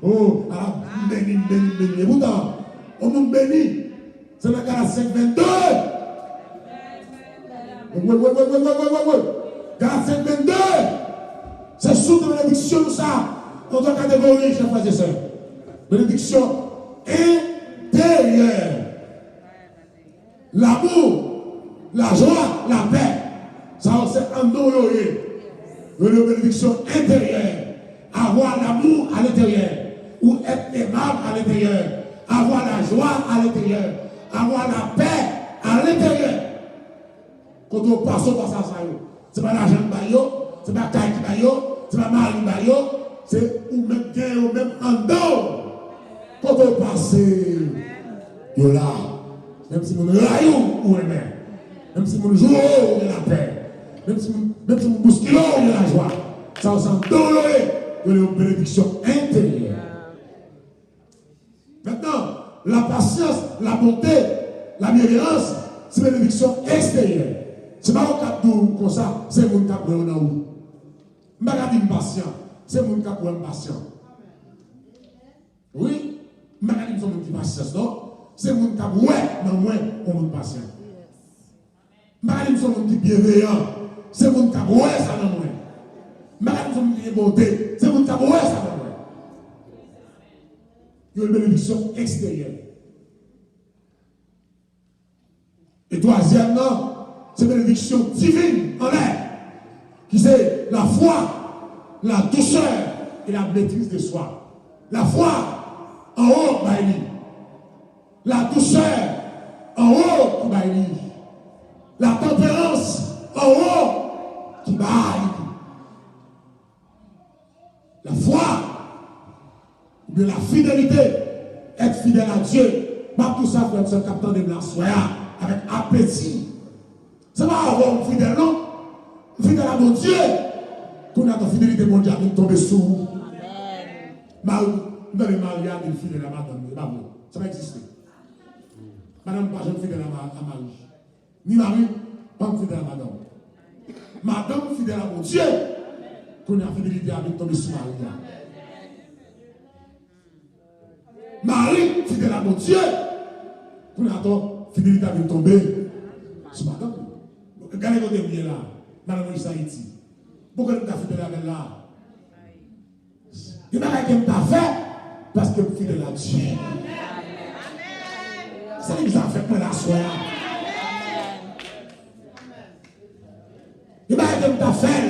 oh, alors, béni. Et pourtant, on nous bénit. C'est la Galates 5, 22. Ouais. Galates 5, 22. C'est sous de bénédiction, ça. En tant catégorie, chers frères et sœurs. Bénédiction intérieure. L'amour, la joie, la paix. Ça, c'est un don. Une bénédiction intérieure. Avoir l'amour à l'intérieur. Ou être aimable à l'intérieur. Avoir la joie à l'intérieur. Avoir la paix à l'intérieur. Quand on passe au passage, ce n'est pas l'argent de Bayo, ce n'est pas Kaï de Bayo, ce n'est pas Marie de Bayo, c'est ou même gain ou même en dehors. Quand on passe, yo là, même si mon rayon ou même si mon jour ou la paix, même si mon bousculot ou la joie, ça ressemble doloré de la bénédiction intérieure. Maintenant, la patience, la bonté, la bienveillance, c'est une bénédiction extérieure. Ce n'est pas un cap comme ça, c'est mon cap pour un ou. Je ne vais pas dire patient, c'est mon cap pour un patient. Oui, je ne vais pas dire mon petit patience, non? C'est mon cap, ouais, non, moi, pour mon patient. Je ne vais pas dire mon petit bienveillant, c'est mon cap, ouais, ça non, moi. Je ne vais pas dire mon petit bonté, c'est mon cap, ouais, ça non, moi. Il y a une bénédiction extérieure. Et troisièmement, c'est une bénédiction divine en l'air, qui c'est la foi, la douceur et la maîtrise de soi. La foi en haut, Baïli. La douceur en haut, Baïli. La tempérance en haut, qui baille. La foi, ou bien la fidélité, être fidèle à Dieu. Pas tout ça, frère, c'est le capitaine de blanc, soya, avec appétit. Ça va avoir un fidèle, non? Fidèle à mon Dieu. Qu'on a ta fidélité mondiale qui tombe sous vous. Amen. Dans les mariages, il fidèle à madame. Ça va exister. Madame, pas jeune fidèle à Marie. Ni Marie, Pas fidèle à madame. Madame fidèle à mon Dieu. Qu'on a fidélité avec tomber sous Marie. Marie fidèle à mon Dieu. Qu'on a fidélité avec tomber sous madame. Regardez votre bien là. Madame Moïse Haïti. Pourquoi tu as fidèle avec là? Il n'y a pas qu'elle t'a fait parce que fidèle à Dieu. C'est ce qui a fait pour la soirée. Il n'y a pas qu'elle t'a fait.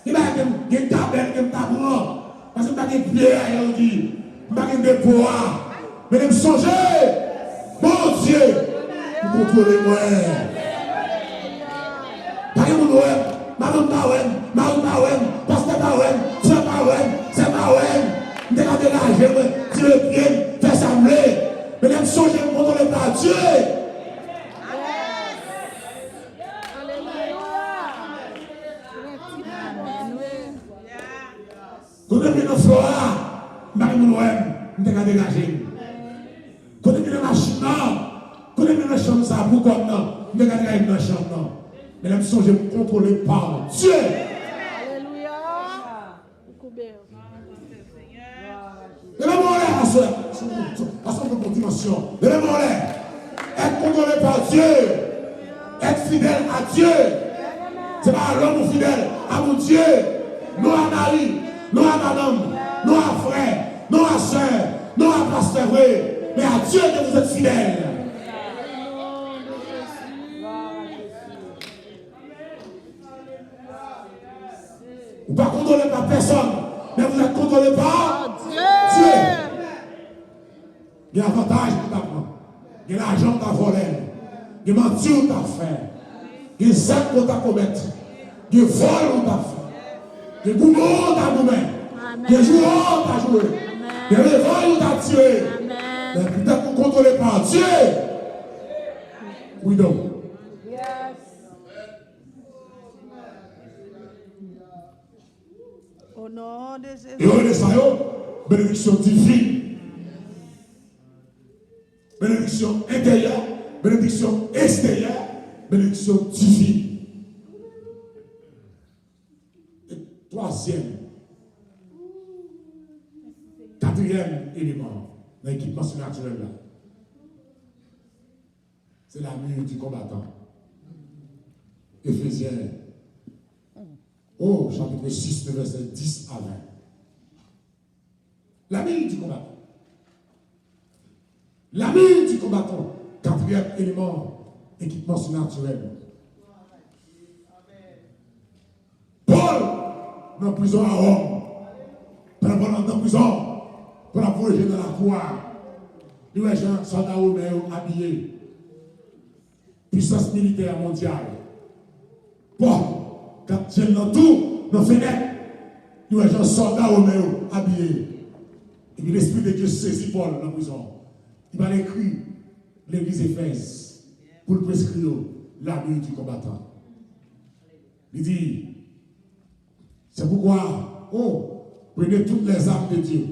Il n'y a pas qu'elle t'a belle, qu'elle t'a blanc. Parce que tu as des pieds à elle dit. Tu as des pouvoirs. Mais de me songer. Mon Dieu. Pour contrôler moi. Pas que mon ouem. Madame Baouem. Madame Baouem. Pasteur Baouem. Frère Baouem. C'est Baouem. Je vais dégager. Tirer le pied. Faire sembler. Mais de me songer. Contrôler par Dieu. Quand on est dans Flora, Marie-Moulouem, on est dégagé. Quand on est dans la machine, quand on est dans la chambre, ça vous comme non, on est dégagé dans la chambre. Mais là, je me contrôler par Dieu. Alléluia. Levez-moi en l'air, à ce pour dimension. Levez-moi en l'air. Être contrôlé par Dieu. Être fidèle à Dieu. Ce n'est pas à l'homme fidèle, à mon Dieu. Non à Marie. Non à madame, non à frère, non à soeur, non à pasteur, mais à Dieu que vous êtes fidèles. Vous ne pas contrôler par personne, mais vous êtes contrôlé par Dieu. Il y a avantage pour t'apprendre. Il y a l'argent que tu as volé. Il y a menti que tu as fait. Il y a zèle que tu as commettre. Il y a vol que tu as fait. Il y a gourmand que tu as gourmé. Il y a joueur que tu as joué. Il y a réveil que tu as tiré. Mais peut-être que vous contrôlez par Dieu. Oui, donc. Au nom de Jésus. Et on est ça, bénédiction divine. Bénédiction intérieure, bénédiction extérieure, bénédiction divine. Et troisième, quatrième élément dans l'équipement surnaturel là, c'est l'armure du combattant. Éphésiens, chapitre 6, verset 10 à 20. L'armure du combattant. L'armure du combattant, quatrième élément, équipement surnaturel. Paul, dans la prison à Rome, pendant dans la prison, pour la voyager dans la croix, il y a des soldats romains habillés, puissance militaire mondiale. Bon, quand j'ai dans tout, dans la fenêtre, il y a des soldats romains habillés. Et puis l'Esprit de Dieu saisit Paul dans la prison. Il va écrire l'église Éphèse pour le prescrire l'armure du combattant. Il dit, c'est pourquoi, prenez toutes les armes de Dieu,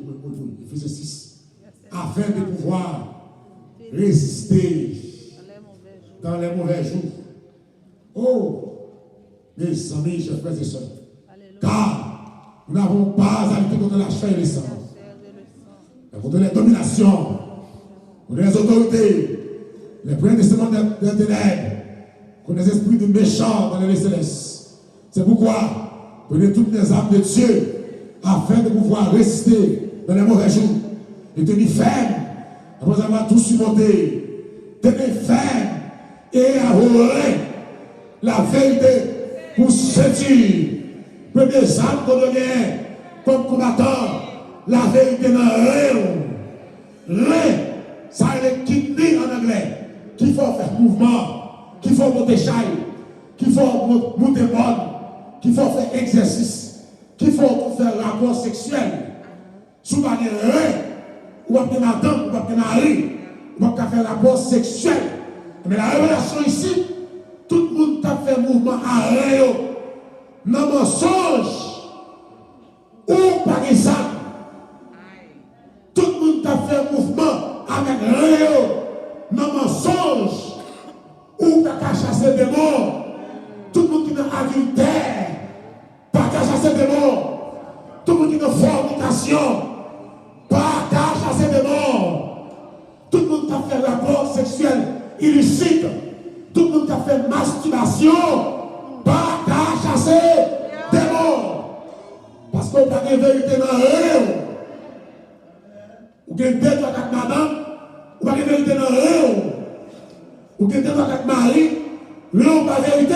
Éphésiens 6, afin de pouvoir résister dans les mauvais jours. Mes amis, chers frères et sœurs, car nous n'avons pas à lutter contre la chair et le sang, mais contre les dominations, contre les autorités, les prédestinants des ténèbres, contre les esprits de méchants dans les célestes. C'est pourquoi prenez toutes les armes de Dieu afin de pouvoir résister dans les mauvais jours et tenir ferme après avoir tout surmonté. Tenez ferme et avouez la vérité pour sentir. Premiers armes qu'on donne comme combattant, la vérité dans rien. Ça est kidney en anglais. Qu'il faut faire mouvement, qu'il faut monter chaille, qu'il faut monter bonne, qu'il faut faire exercice, qu'il faut faire rapport sexuel. Souvent, il y a rien. Ou après madame, ou après mari, ou après faire rapport sexuel. Mais la révélation ici, tout le monde a fait mouvement à rien. Non mensonge. Ou par exemple, tout le monde a fait mouvement avec rien. Non mensonge. Ou t'as qu'à chasser des morts. masturbation, pas qu'à chasser des morts. Tout le monde qui a fait rapport sexuel illicite, tout le monde qui a fait masturbation, pas qu'à chasser des morts. Parce qu'on n'a pas de vérité dans eux. Ou bien 2, 3, 4 madame, ou pas de vérité dans eux. Ou bien 2, 3, 4 mari, l'on pas de vérité.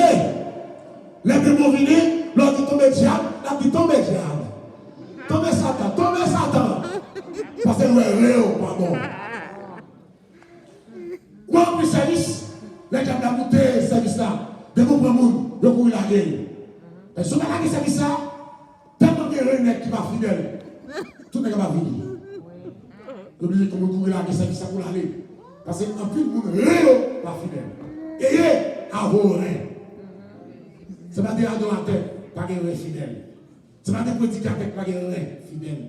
Les démons viennent, l'on dit tomber diable, l'on dit tomber diable. Tomber Satan, tomber Satan. Parce que nous sommes pardon. Ou en plus service, les gens ont monté ce service là. De vous prendre monde, de vous la gueule. Et si vous avez ce service là, tellement de gens qui va fidèle, tout le monde va venir. Obligé comme vous la gueule service pour l'aller. Parce qu'en plus, vous ne pas fidèle. Ayez à vos reins. Ce n'est pas des adorateurs, pas des reins fidèles. Ce n'est pas des prédicateurs, pas des reins fidèles.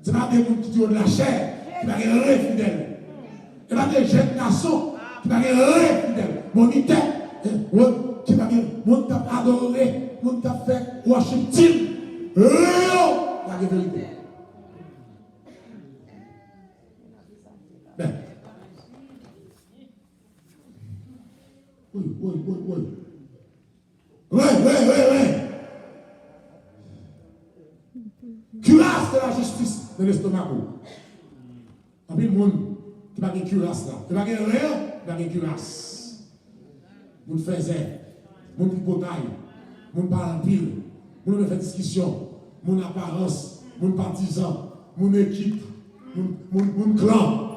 Ce n'est pas des gens qui ont de la chair, qui n'ont pas des reins fidèles. Ce n'est pas des jeunes garçons qui n'ont pas des reins fidèles. Moniteur, qui n'a pas adoré, qui n'a pas fait worship team. La vérité. Ben. Oui. Oui. Cuirasse de la justice dans l'estomac. En plus, le monde qui n'a pas de cuirasse là. Qui n'a pas de rien, qui n'a pas de cuirasse. Moun faisait, moun pipotaille, moun parle en pile, moun fait discussion, moun apparence, moun partisan, moun équipe, moun clan.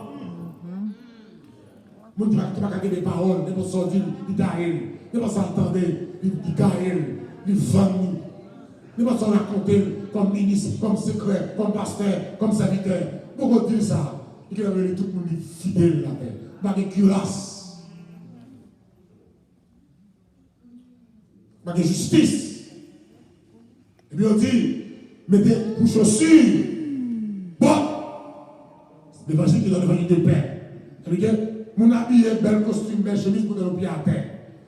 Moun qui n'a pas des paroles, ne pas sortir, il t'arrive, ne pas s'entendre, il carré, il vend, ne pas s'en raconter comme ministre, comme secret, comme pasteur, comme serviteur. Pourquoi dire ça? Il a tout le monde fidèle là, pas de cuirasse, pas de justice. Et puis on dit, mettez vos chaussures, bon, l'évangile qui est dans l'évangile de paix. Mon habillé, bel costume, belle chemise pour donner le pied à terre.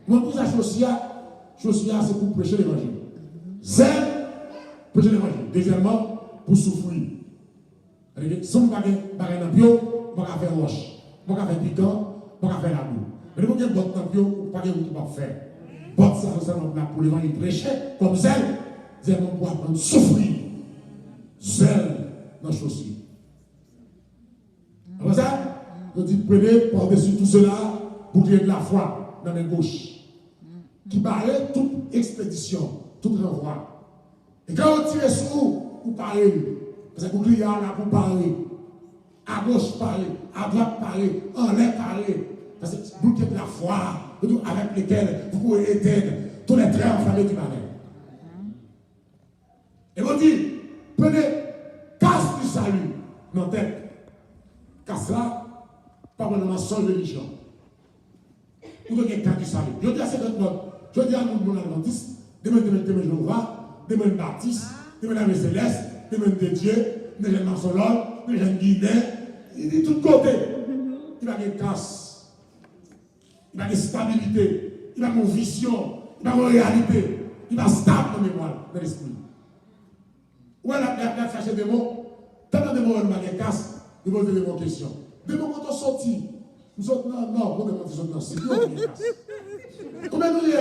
Moi, pour ça, chaussure, c'est pour prêcher l'évangile. Zèle, prêcher l'évangile. Deuxièmement, pour souffrir. Si on ne fait pas un bio, on va faire roche. On va faire piquant, on va faire la boue. Mais si on ne fait pas un bio, on ne va pas faire. Bon, ça, c'est pour l'évangile prêcher, comme zèle. Zèle, on peut apprendre souffrir. Zèle dans les chaussures. Après ça, on dit prenez par-dessus tout cela pour créer de la foi dans la main gauche. Qui paraît toute expédition, tout renvoi. Et quand on tire sur vous parlez. Parce que vous criez là pour parler. À gauche parler, à droite parler, en l'air parler. Parce que vous créez de la foi avec lesquels vous pouvez éteindre tous les traits enflammés du malheur. Et on dit prenez casse du salut dans la tête. Casse là. Pas vraiment sans religion. Ou de quelqu'un qui salut. Je dis à cette note, je dis à nous, mon adventiste, demain Jéhovah, demain Baptiste, demain la Céleste, demain de Dieu, demain Marsolol, demain Guinée, il dit de tous côtés. Il a des casse, il a des stabilités, il a une vision, il a une réalité, il a stable dans mémoire, dans l'esprit. Ou elle a cherché des mots, tellement de mots, il a des casse, il pose des questions. Dès que nous sortis, nous autres, non, comment nous sommes dans ce Combien nous y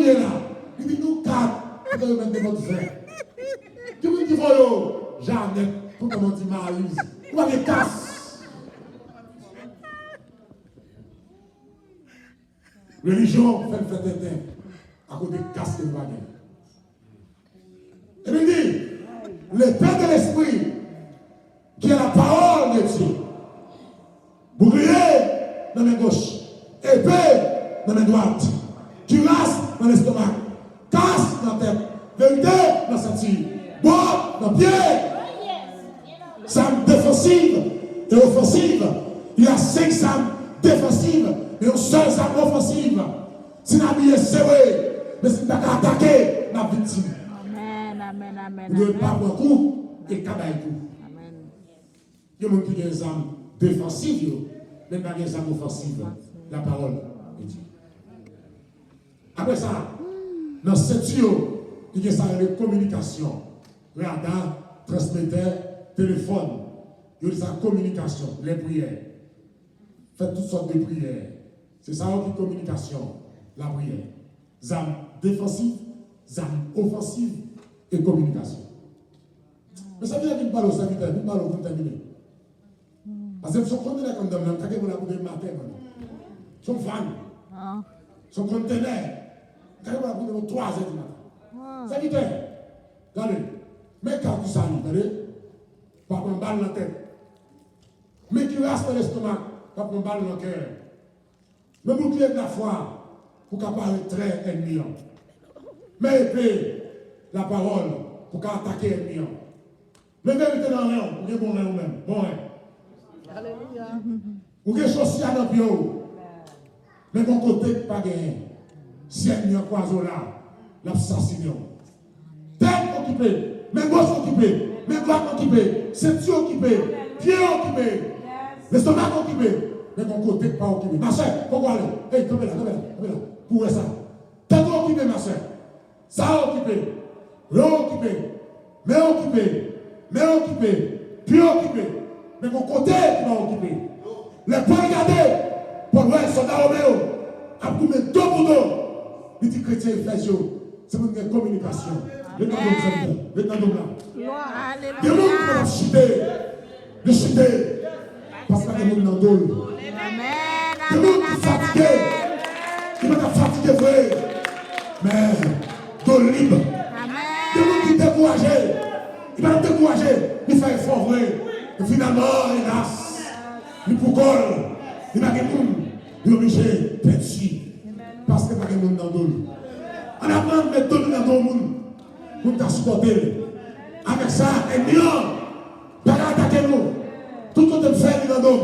est là? Il dit nous 4, nous devons mettre votre frère. Qui vous dit, voyons, Jeannette, comment dit Marie, ou avec casse. Religion fait le fait à cause des casses que nous avons. Et il dit, le Père de l'Esprit, qui est la parole de Dieu, bouclier dans la gauche, épée dans la droite, cuirasse dans l'estomac, casse dans la tête, vérité dans la ceinture, bois dans le pied. Arme défensive et offensive. Il y a 5 armes défensives et une seule arme offensive. Si l'habillé est serré, mais si nous avons attaqué la victime. Amen. Vous ne devez pas prendre coup et cabaye tout. Il y a des gens qui ont des armes défensives, mais pas des armes offensives. La parole de Dieu. Après ça, dans cette tuyau, il y a ça de communication. Radar, transmetteur, téléphone, il y a sa communication, les prières. Faites toutes sortes de prières. C'est ça qui est communication, la prière. Zam défensive, zam offensive et communication. Mais ça vient d'une parole au serviteur, d'une parole pour terminer. Parce que si on connaît comme dame, on a pour la coupe de matin. Son fan, son conteneur, on a pour la coupe de 3 heures du matin. Serviteur, regardez, mais quand tu salis, regardez, pas qu'on balle dans la tête. Mais qui reste dans l'estomac, pas qu'on balle dans le cœur. Le bouclier de la foi, pour qu'elle parle très ennemi. Mais épée, la parole, pour qu'elle attaque ennemi. Mais vérité dans l'air, vous avez bon l'air vous-même. Bon l'air. Alléluia. Vous avez chaussé à notre bio. Mais mon côté, pas gagné. Si ennemi en croiseau là, l'assassination. Tête occupée, mais gauche occupée, mais droite occupée, ceinture occupée, pied occupé, l'estomac occupé. Mais mon côté pas occupé. Ma soeur, pourquoi aller? Hey, tombez là. Pour ça. Tête occupée, ma soeur. Ça occupé. L'eau occupé. Mais occupé. Pied occupé. Mais mon côté qui va occuper. Les points regardés. Pour le soldat Roméo. A pour mettre dos pour dos. Il dit chrétien Ephésio. C'est une communication. Le temps là. Alléluia. Des gens qui vont chuter. De chuter. Parce qu'il y a des gens dans le dos. Des gens qui sont fatigués. Qui vont être fatigués, vrai. Mais, dos libre. Des gens qui sont découragés. Ils vont être découragés. Ils font effort, vrai. Et finalement, hélas, ils pour col. Ils n'ont pas de monde. Ils sont obligés d'être ici. Parce qu'il n'y a pas de monde dans le dos. On apprend de mettre tout dans le monde. Pour nous supporter. Avec ça, et bien, pas attaquer nous. Tout côté me faire dans le dos.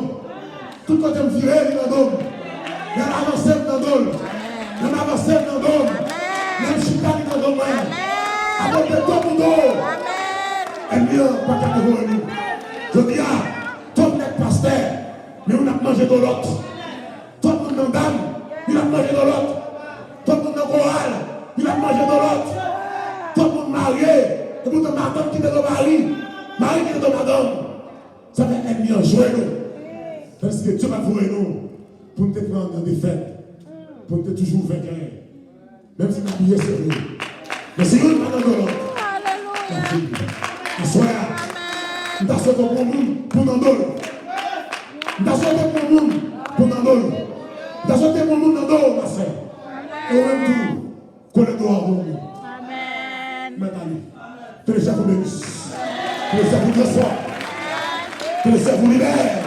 Tout côté me virer dans le dos. Il y a l'avancée dans le dos. Il y a l'avancée dans le dos. Il y a le chicane dans le dos. Avec le dos pour dos. Et bien, pas qu'à nous. Je dis, tout le monde est pasteur, mais on a mangé de l'autre. Tout le monde est dame, il a mangé de l'autre. Tout le monde est chorale, il a mangé de l'autre. Tout le monde marié, et pour ton madame qui est dans le mari qui est dans madame. Ça fait ennemi en jouer nous. Parce que Dieu va vous nous pour nous prendre dans des fêtes, pour nous toujours vainqueurs. Même si nous avons oublié, c'est vrai. Mais c'est une madame de l'autre. Alléluia. Bonsoir. Nous avons sauté pour nous, pour nous donner. Nous avons sauté pour nous, pour nous donner. Nous avons sauté pour nous, ma soeur. Et au même tout, qu'on est dehors pour nous. Amen. Maintenant, que les chefs vous bénissent. Que les chefs vous transforment. Que les chefs vous libèrent.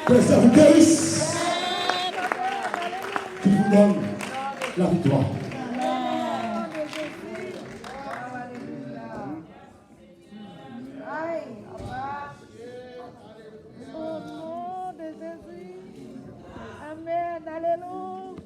Que les chefs vous guérissent. Qu'il vous donne la victoire.